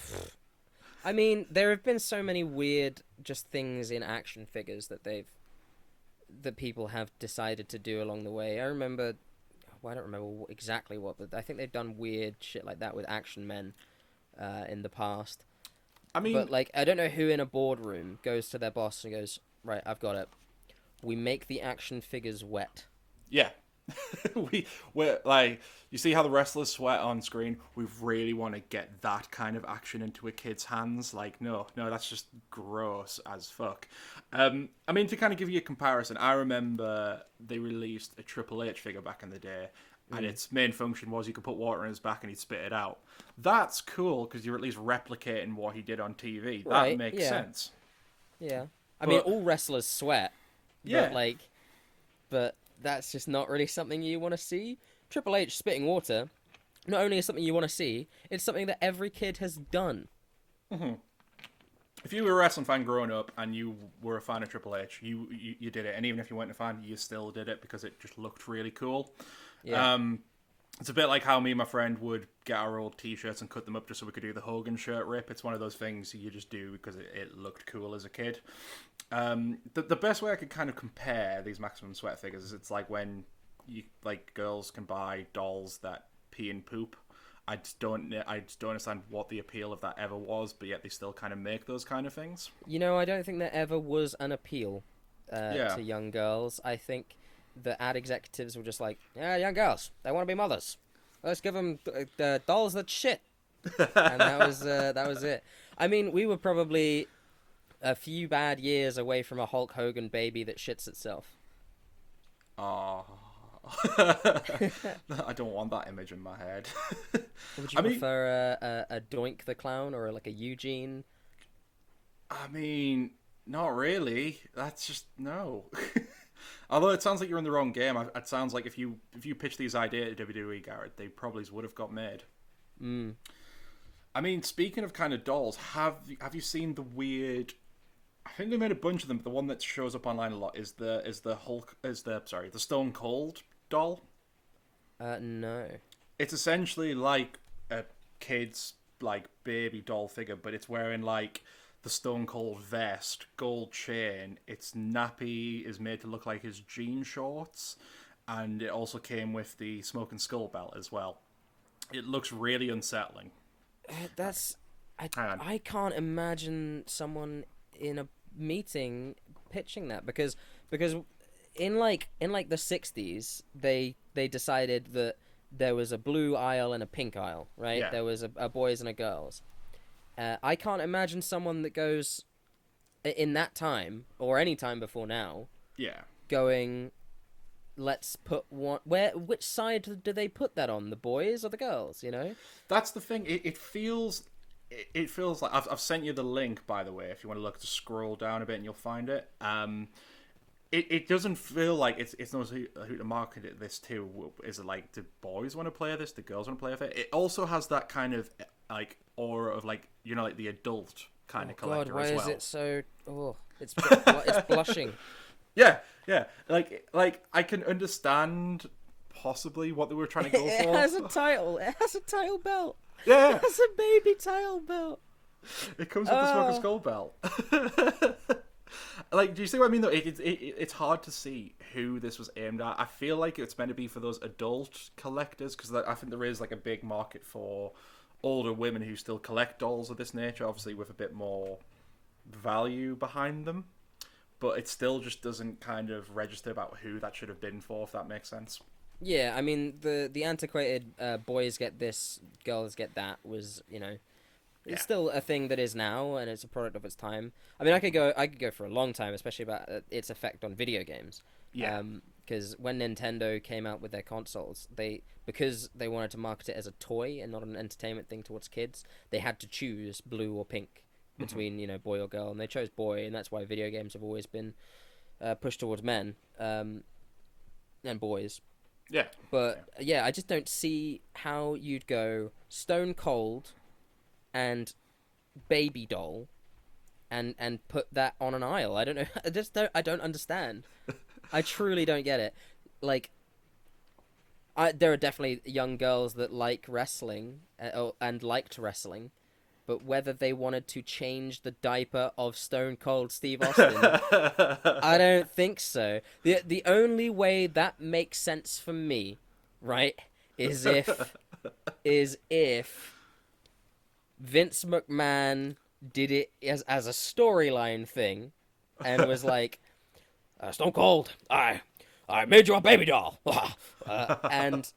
Speaker 3: mean, there have been so many weird just things in action figures that people have decided to do along the way. I don't remember exactly what, but I think they've done weird shit like that with Action Men in the past.
Speaker 2: I mean,
Speaker 3: but like, I don't know who in a boardroom goes to their boss and goes, "Right, I've got it. We make the action figures wet."
Speaker 2: Yeah. we're like, you see how the wrestlers sweat on screen? We really want to get that kind of action into a kid's hands. Like, no, that's just gross as fuck. I mean, to kind of give you a comparison, I remember they released a Triple H figure back in the day, and its main function was you could put water in his back and he'd spit it out. That's cool because you're at least replicating what he did on TV.
Speaker 3: Right,
Speaker 2: that makes sense.
Speaker 3: Yeah, I mean, all wrestlers sweat.
Speaker 2: Yeah,
Speaker 3: but that's just not really something you want to see. Triple H spitting water, not only is something you want to see, it's something that every kid has done.
Speaker 2: Mm-hmm. If you were a wrestling fan growing up and you were a fan of Triple H, you did it. And even if you weren't a fan, you still did it because it just looked really cool.
Speaker 3: Yeah.
Speaker 2: It's a bit like how me and my friend would get our old t-shirts and cut them up just so we could do the Hogan shirt rip. It's one of those things you just do because it looked cool as a kid. The best way I could kind of compare these Maximum Sweat figures is it's like when girls can buy dolls that pee and poop. I just don't understand what the appeal of that ever was, but yet they still kind of make those kind of things.
Speaker 3: You know, I don't think there ever was an appeal to young girls. I think the ad executives were just like, yeah, young girls, they want to be mothers. Let's give them dolls that shit. And that was it. I mean, we were probably a few bad years away from a Hulk Hogan baby that shits itself.
Speaker 2: Oh. I don't want that image in my head.
Speaker 3: Would you prefer a Doink the Clown or like a Eugene?
Speaker 2: I mean, not really. That's just no. Although it sounds like you're in the wrong game. It sounds like if you pitch these ideas to WWE, Garrett, they probably would have got made. I mean, speaking of kind of dolls, have you seen the weird? I think they made a bunch of them, but the one that shows up online a lot is the Stone Cold doll.
Speaker 3: No.
Speaker 2: It's essentially like a kid's like baby doll figure, but it's wearing like the Stone Cold vest, gold chain. Its nappy is made to look like his jean shorts, and it also came with the Smoking Skull belt as well. It looks really unsettling.
Speaker 3: I can't imagine someone in a meeting pitching that because in the 60s they decided that there was a blue aisle and a pink aisle, right?
Speaker 2: Yeah.
Speaker 3: There was a boys and a girls. I can't imagine someone that goes in that time or any time before now.
Speaker 2: Yeah.
Speaker 3: Going, let's put one. Which side do they put that on? The boys or the girls? You know.
Speaker 2: That's the thing. It feels like I've sent you the link, by the way. If you want to look, to scroll down a bit and you'll find it. It doesn't feel like it's not who to market this to. Is it like, do boys want to play this? Do girls want to play with it? It also has that kind of like aura of like, you know, like the adult kind of collector.
Speaker 3: God, why
Speaker 2: as well.
Speaker 3: is it so? Oh, it's blushing.
Speaker 2: Yeah. Like I can understand possibly what they were trying to go for.
Speaker 3: It has a title. It has a title belt.
Speaker 2: Yeah.
Speaker 3: It has a baby title belt.
Speaker 2: It comes with the Smoker's Skull belt. Like, do you see what I mean, though? It's hard to see who this was aimed at. I feel like it's meant to be for those adult collectors, because I think there is, like, a big market for older women who still collect dolls of this nature, obviously with a bit more value behind them. But it still just doesn't kind of register about who that should have been for, if that makes sense.
Speaker 3: Yeah, I mean, the antiquated boys get this, girls get that was, you know... It's still a thing that is now, and it's a product of its time. I mean, I could go for a long time, especially about its effect on video games.
Speaker 2: Yeah.
Speaker 3: Because when Nintendo came out with their consoles, because they wanted to market it as a toy and not an entertainment thing towards kids, they had to choose blue or pink between, you know, boy or girl, and they chose boy, and that's why video games have always been pushed towards men and boys.
Speaker 2: Yeah.
Speaker 3: But yeah, I just don't see how you'd go Stone Cold and baby doll and put that on an aisle. I don't know. I don't understand. I truly don't get it. Like, there are definitely young girls that like wrestling and liked wrestling, but whether they wanted to change the diaper of Stone Cold Steve Austin, I don't think so. The only way that makes sense for me, right, is if Vince McMahon did it as a storyline thing, and was like, Stone Cold, I made you a baby doll, and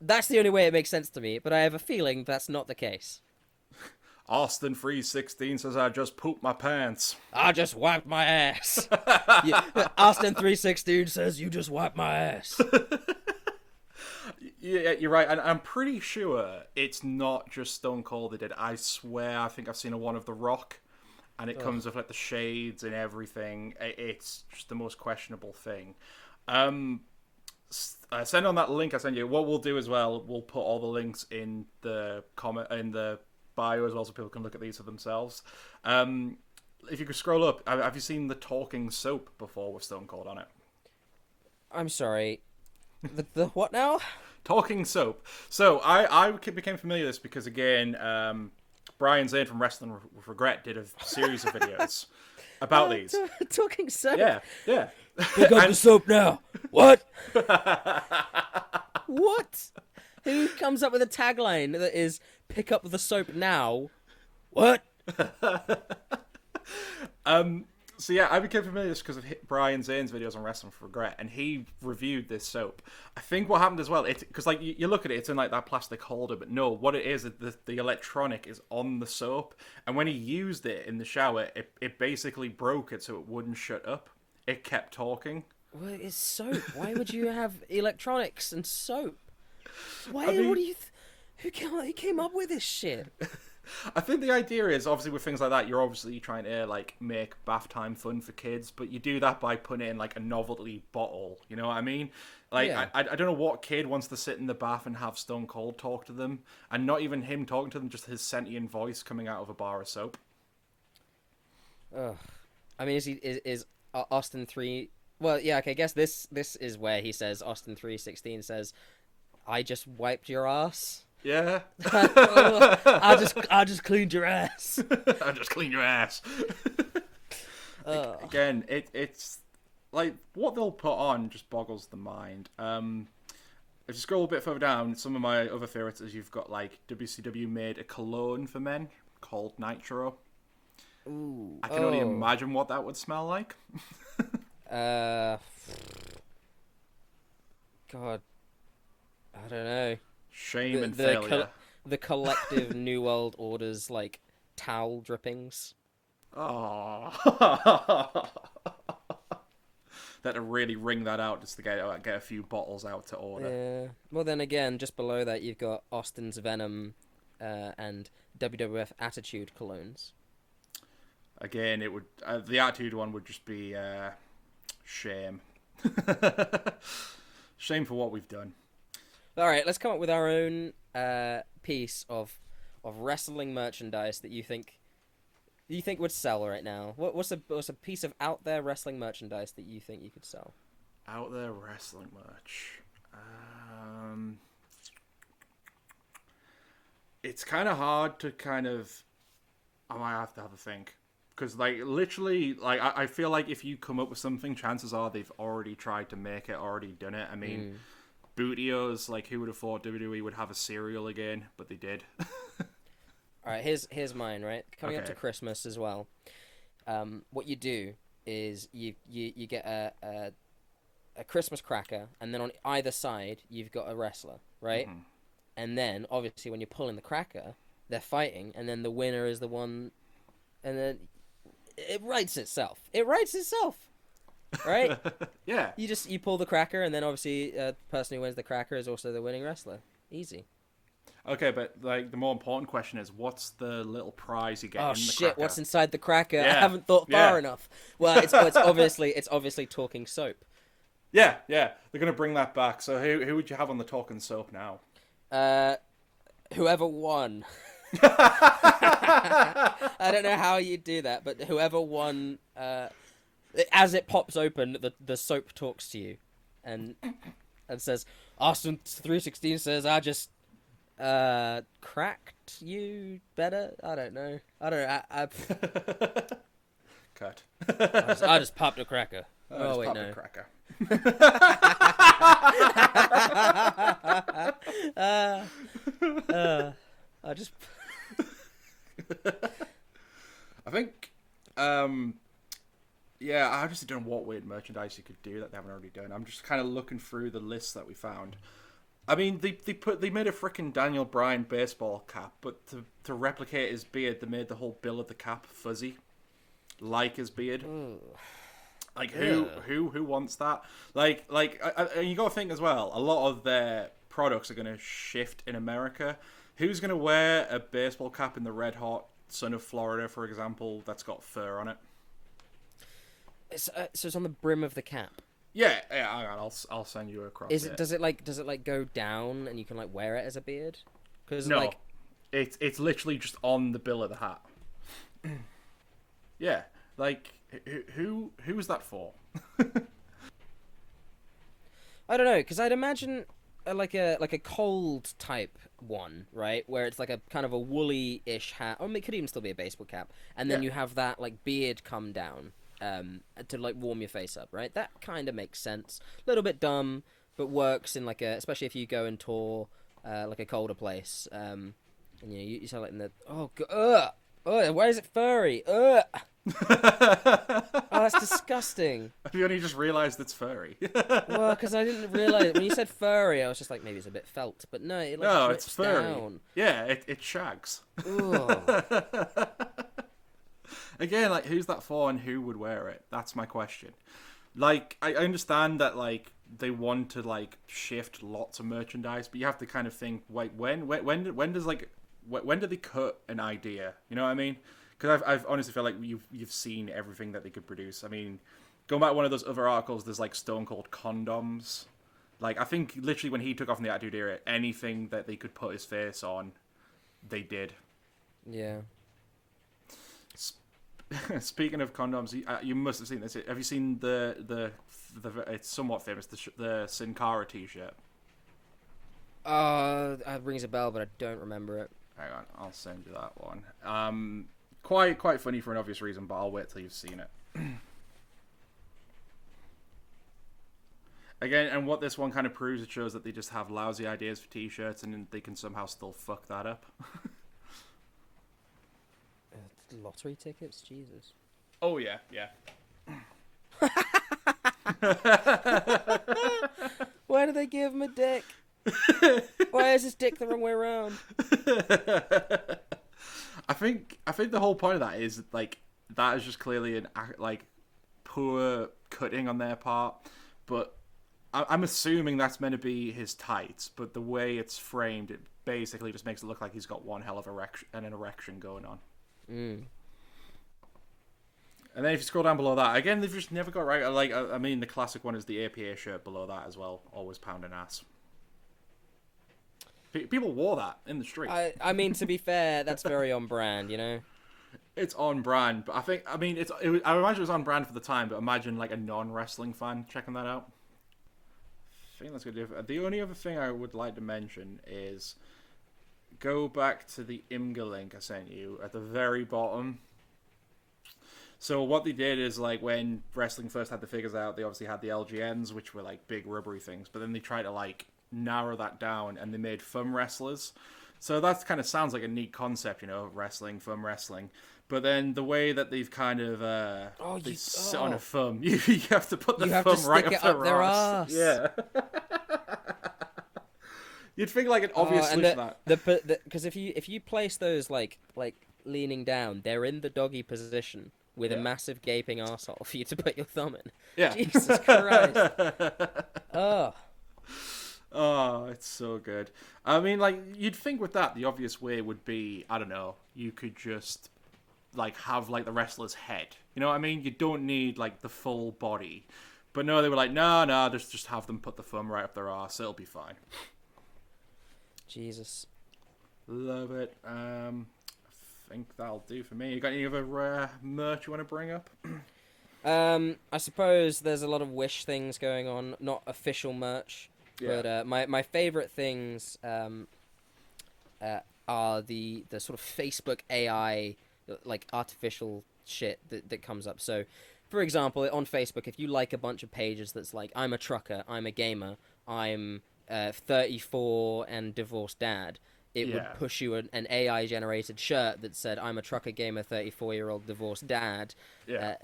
Speaker 3: that's the only way it makes sense to me. But I have a feeling that's not the case.
Speaker 2: Austin 316 says, I just pooped my pants.
Speaker 3: I just wiped my ass. Yeah, Austin 316 says, you just wiped my ass.
Speaker 2: Yeah, you're right, and I'm pretty sure it's not just Stone Cold they did. I swear, I think I've seen one of The Rock, and it comes with like the shades and everything. It's just the most questionable thing. Send on that link I sent you. What we'll do as well, we'll put all the links in the comment in the bio as well, so people can look at these for themselves. If you could scroll up, have you seen the talking soap before with Stone Cold on it?
Speaker 3: I'm sorry. The what now?
Speaker 2: Talking soap. So I became familiar with this because, again, Brian Zane from Wrestling with Regret did a series of videos about these.
Speaker 3: Talking soap.
Speaker 2: Yeah.
Speaker 3: Pick up the soap now. What? What? Who comes up with a tagline that is "Pick up the soap now"? What?
Speaker 2: So yeah, I became familiar with this because of Brian Zane's videos on Wrestling for Regret, and he reviewed this soap. I think what happened as well, because like you look at it, it's in like that plastic holder, but no, what it is the electronic is on the soap, and when he used it in the shower, it basically broke it so it wouldn't shut up. It kept talking.
Speaker 3: Well, it's soap. Why would you have electronics and soap? Why?
Speaker 2: I mean,
Speaker 3: what do you? Who came up with this shit?
Speaker 2: I think the idea is, obviously, with things like that, you're obviously trying to like make bath time fun for kids, but you do that by putting it in like a novelty bottle. You know what I mean? Like,
Speaker 3: Yeah.
Speaker 2: I don't know what kid wants to sit in the bath and have Stone Cold talk to them, and not even him talking to them, just his sentient voice coming out of a bar of soap.
Speaker 3: Ugh. I mean, is Austin 3? Well, yeah. Okay. I guess this is where he says Austin 3:16 says, "I just wiped your ass."
Speaker 2: Yeah.
Speaker 3: I just cleaned your ass.
Speaker 2: I just cleaned your ass. Again, it's like what they'll put on just boggles the mind. If you scroll a bit further down, some of my other favorites is you've got like WCW made a cologne for men called Nitro.
Speaker 3: Ooh.
Speaker 2: I can only imagine what that would smell like.
Speaker 3: God, I don't know.
Speaker 2: Shame and failure.
Speaker 3: The collective New World Order's like towel drippings.
Speaker 2: Oh. That to really wring that out just to get a few bottles out to order.
Speaker 3: Yeah. Well, then again, just below that, you've got Austin's Venom and WWF Attitude colognes.
Speaker 2: Again, it would the Attitude one would just be shame. Shame for what we've done.
Speaker 3: All right, let's come up with our own piece of wrestling merchandise that you think would sell right now. What's a piece of out there wrestling merchandise that you think you could sell?
Speaker 2: Out there wrestling merch. It's kind of hard to I might have to have a think. Because, like, literally, like, I feel like if you come up with something, chances are they've already tried to make it, already done it. I mean, Bootios, like, who would have thought WWE would have a cereal again? But they did.
Speaker 3: All right, here's mine, right? Coming up to
Speaker 2: Okay.
Speaker 3: Christmas as well. What you do is you get a Christmas cracker, and then on either side, you've got a wrestler, right?
Speaker 2: Mm-hmm.
Speaker 3: And then, obviously, when you're pulling the cracker, they're fighting, and then the winner is the one... And then... It writes itself. Right?
Speaker 2: Yeah.
Speaker 3: You pull the cracker, and then obviously the person who wins the cracker is also the winning wrestler. Easy.
Speaker 2: Okay, but, like, the more important question is, what's the little prize you get in
Speaker 3: Oh
Speaker 2: the
Speaker 3: shit!
Speaker 2: cracker?
Speaker 3: What's inside the cracker? I
Speaker 2: Yeah.
Speaker 3: haven't thought far enough. Well, it's obviously talking soap.
Speaker 2: Yeah. They're going to bring that back. So who would you have on the talking soap now?
Speaker 3: Whoever won. I don't know how you do that, but whoever won, as it pops open, the soap talks to you, and says, "Austin 3:16 says I just cracked you better." I don't know. I
Speaker 2: Cut.
Speaker 3: I just popped a cracker.
Speaker 2: Just
Speaker 3: wait,
Speaker 2: pop
Speaker 3: no.
Speaker 2: the cracker.
Speaker 3: I just.
Speaker 2: I think, yeah, I just don't know what weird merchandise you could do that they haven't already done. I'm just kind of looking through the list that we found. I mean, they made a freaking Daniel Bryan baseball cap, but to replicate his beard, they made the whole bill of the cap fuzzy, like his beard. Like who wants that? Like you got to think as well. A lot of their products are going to shift in America. Who's going to wear a baseball cap in the red hot sun of Florida, for example, that's got fur on it?
Speaker 3: So it's on the brim of the cap.
Speaker 2: Yeah. Hang on, I'll send you across.
Speaker 3: Does it go down and you can like wear it as a beard? Because
Speaker 2: no, it's literally just on the bill of the hat. Yeah, like who's that for?
Speaker 3: I don't know, because I'd imagine like a cold type one, right? Where it's like a kind of a woolly-ish hat, or it could even still be a baseball cap, and then you have that like beard come down to like warm your face up, right? That kind of makes sense. A little bit dumb, but works in like especially if you go and tour like a colder place. And you sound like in the why is it furry? Oh, that's disgusting.
Speaker 2: Have you only just realised it's furry?
Speaker 3: Well, because I didn't realise when you said furry, I was just like maybe it's a bit felt, but no, it like
Speaker 2: no,
Speaker 3: drips
Speaker 2: it's furry.
Speaker 3: down.
Speaker 2: Yeah, it shags.
Speaker 3: Ugh.
Speaker 2: Again, like, who's that for and who would wear it? That's my question. Like, I understand that, like, they want to, like, shift lots of merchandise, but you have to kind of think, wait, when do they cut an idea? You know what I mean? Because I've honestly feel like you've seen everything that they could produce. I mean, going back to one of those other articles, there's, like, Stone Cold condoms. Like, I think literally when he took off in the Attitude Era, anything that they could put his face on, they did.
Speaker 3: Yeah.
Speaker 2: Speaking of condoms, you must have seen this. Have you seen the it's somewhat famous, the Sin Cara t-shirt?
Speaker 3: It rings a bell, but I don't remember it.
Speaker 2: Hang on, I'll send you that one. Quite funny for an obvious reason, but I'll wait till you've seen it. Again, and what this one kind of proves, it shows that they just have lousy ideas for t-shirts, and they can somehow still fuck that up.
Speaker 3: Lottery tickets, Jesus.
Speaker 2: Oh yeah.
Speaker 3: Why do they give him a dick? Why is his dick the wrong way around?
Speaker 2: I think the whole point of that is like that is just clearly an like poor cutting on their part, but I'm assuming that's meant to be his tights. But the way it's framed, it basically just makes it look like he's got one hell of an erection going on.
Speaker 3: Mm.
Speaker 2: And then if you scroll down below that, again, they've just never got right. Like, I mean, the classic one is the APA shirt below that as well. Always pounding ass. People wore that in the street.
Speaker 3: I mean, to be fair, that's very on brand, you know?
Speaker 2: It's on brand, but I imagine it was on brand for the time, but imagine like a non-wrestling fan checking that out. I think that's good. The only other thing I would like to mention is go back to the IMGA link I sent you at the very bottom. So what they did is, like, when wrestling first had the figures out, they obviously had the LGNs, which were like big rubbery things, but then they tried to like narrow that down and they made foam wrestlers. So that kind of sounds like a neat concept, you know, foam wrestling. But then the way that they've kind of they sit on a foam, you have to put the foam right up their ass. Yeah. You'd think like an obvious solution to that.
Speaker 3: Because if you place those like leaning down, they're in the doggy position with a massive gaping arsehole for you to put your thumb in.
Speaker 2: Yeah.
Speaker 3: Jesus Christ.
Speaker 2: Oh, it's so good. I mean, like, you'd think with that, the obvious way would be, I don't know, you could just, like, have, like, the wrestler's head. You know what I mean? You don't need, like, the full body. But no, they were like, no, just have them put the thumb right up their arse. It'll be fine.
Speaker 3: Jesus.
Speaker 2: Love it. I think that'll do for me. You got any other merch you want to bring up?
Speaker 3: I suppose there's a lot of Wish things going on, not official merch. Yeah. But my favorite things are the sort of Facebook AI, like artificial shit that comes up. So, for example, on Facebook, if you like a bunch of pages that's like, I'm a trucker, I'm a gamer, I'm 34 and divorced dad, it would push you an AI-generated shirt that said, I'm a trucker, gamer, 34-year-old divorced dad.
Speaker 2: Yeah.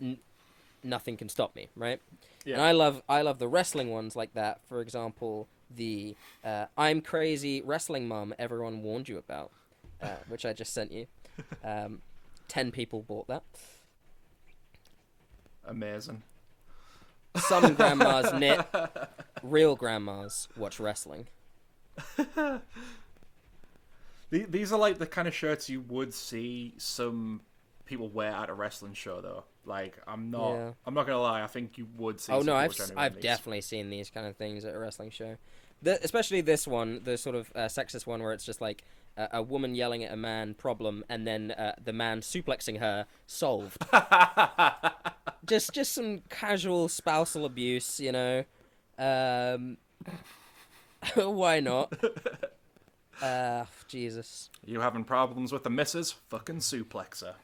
Speaker 3: Nothing can stop me, right?
Speaker 2: Yeah.
Speaker 3: And I love the wrestling ones like that. For example, the I'm crazy wrestling mom everyone warned you about, which I just sent you. 10 people bought that.
Speaker 2: Amazing.
Speaker 3: Some grandmas knit. Real grandmas watch wrestling.
Speaker 2: These are like the kind of shirts you would see some people wear at a wrestling show, though. Like, I'm not gonna lie. I think you would see.
Speaker 3: Oh no, I've definitely seen these kind of things at a wrestling show. Especially this one, the sort of sexist one where it's just like a woman yelling at a man, problem, and then the man suplexing her, solved. just some casual spousal abuse, you know. Why not? Jesus.
Speaker 2: You having problems with the missus? Fucking suplex her.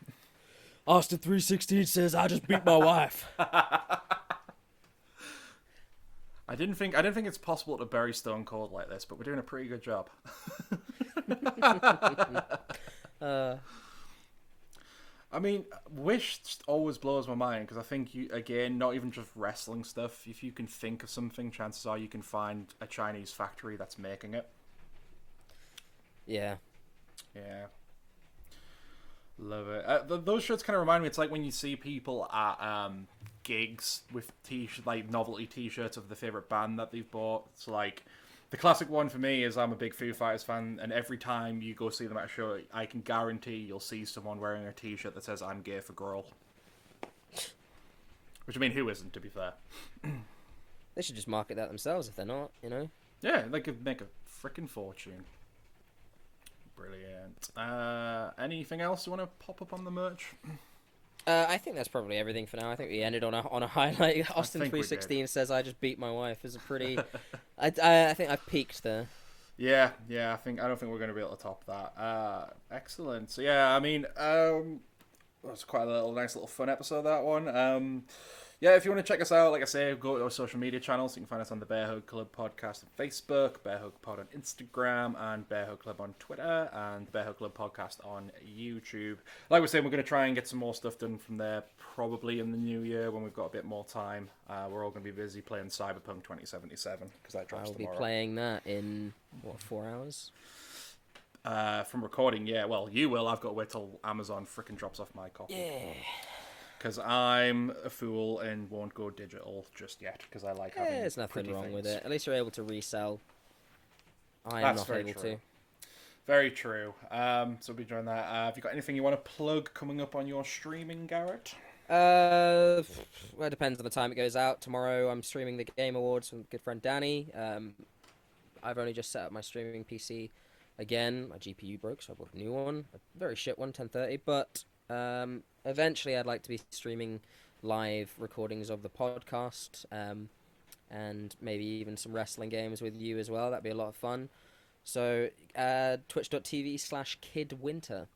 Speaker 3: Austin 316 says I just beat my wife.
Speaker 2: I didn't think it's possible to bury Stone Cold like this, but we're doing a pretty good job. I mean, Wish just always blows my mind because I think not even just wrestling stuff. If you can think of something, chances are you can find a Chinese factory that's making it.
Speaker 3: Yeah.
Speaker 2: Yeah. Love it. Those shirts kind of remind me. It's like when you see people at gigs with like novelty T-shirts of the favorite band that they've bought. It's like the classic one for me is I'm a big Foo Fighters fan, and every time you go see them at a show, I can guarantee you'll see someone wearing a T-shirt that says "I'm gay for girl." Which I mean, who isn't? To be fair,
Speaker 3: They should just market that themselves if they're not. You know.
Speaker 2: yeah, they could make a freaking fortune. Brilliant. Anything else you want to pop up on the merch?
Speaker 3: I think that's probably everything for now. I think we ended on a highlight. Austin 316 says I just beat my wife is a pretty. I think I've peaked there.
Speaker 2: Yeah. I don't think we're going to be able to top that. Excellent. So yeah, I mean, that's quite a nice little fun episode, that one. Yeah, if you want to check us out, like I say, go to our social media channels. You can find us on the Bearhug Club podcast on Facebook, Bearhug Pod on Instagram, and Bearhug Club on Twitter, and Bearhug Club podcast on YouTube. Like we're saying, we're going to try and get some more stuff done from there, probably in the new year when we've got a bit more time. We're all going to be busy playing Cyberpunk 2077 because that drops tomorrow.
Speaker 3: I'll be playing that in, 4 hours?
Speaker 2: From recording, yeah. Well, you will. I've got to wait till Amazon frickin' drops off my copy.
Speaker 3: Yeah.
Speaker 2: Because I'm a fool and won't go digital just yet, because I like having
Speaker 3: There's nothing wrong
Speaker 2: things.
Speaker 3: with it. At least you're able to resell. I am not able to.
Speaker 2: Very true. So we'll be doing that. Have you got anything you want to plug coming up on your streaming, Garrett?
Speaker 3: Well, it depends on the time it goes out. Tomorrow I'm streaming the Game Awards with good friend Danny. I've only just set up my streaming PC again. My GPU broke, so I bought a new one. A very shit one, 1030. But eventually I'd like to be streaming live recordings of the podcast, and maybe even some wrestling games with you as well. That'd be a lot of fun. So twitch.tv/kidwinter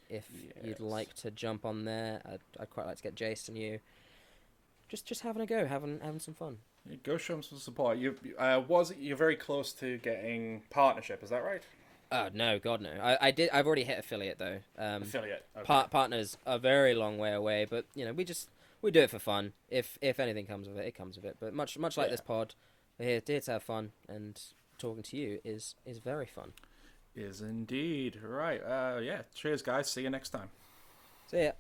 Speaker 3: if you'd like to jump on there. I'd quite like to get Jace and you just having a go, having some fun.
Speaker 2: Yeah, go show them some support. You're very close to getting partnership, is that right?
Speaker 3: No, God no. I've already hit affiliate though.
Speaker 2: Affiliate. Okay.
Speaker 3: Partners a very long way away, but you know we do it for fun. If anything comes of it, it comes of it. But much like this pod, we're here to have fun, and talking to you is very fun.
Speaker 2: Is indeed. Right. Yeah. Cheers, guys. See you next time.
Speaker 3: See ya.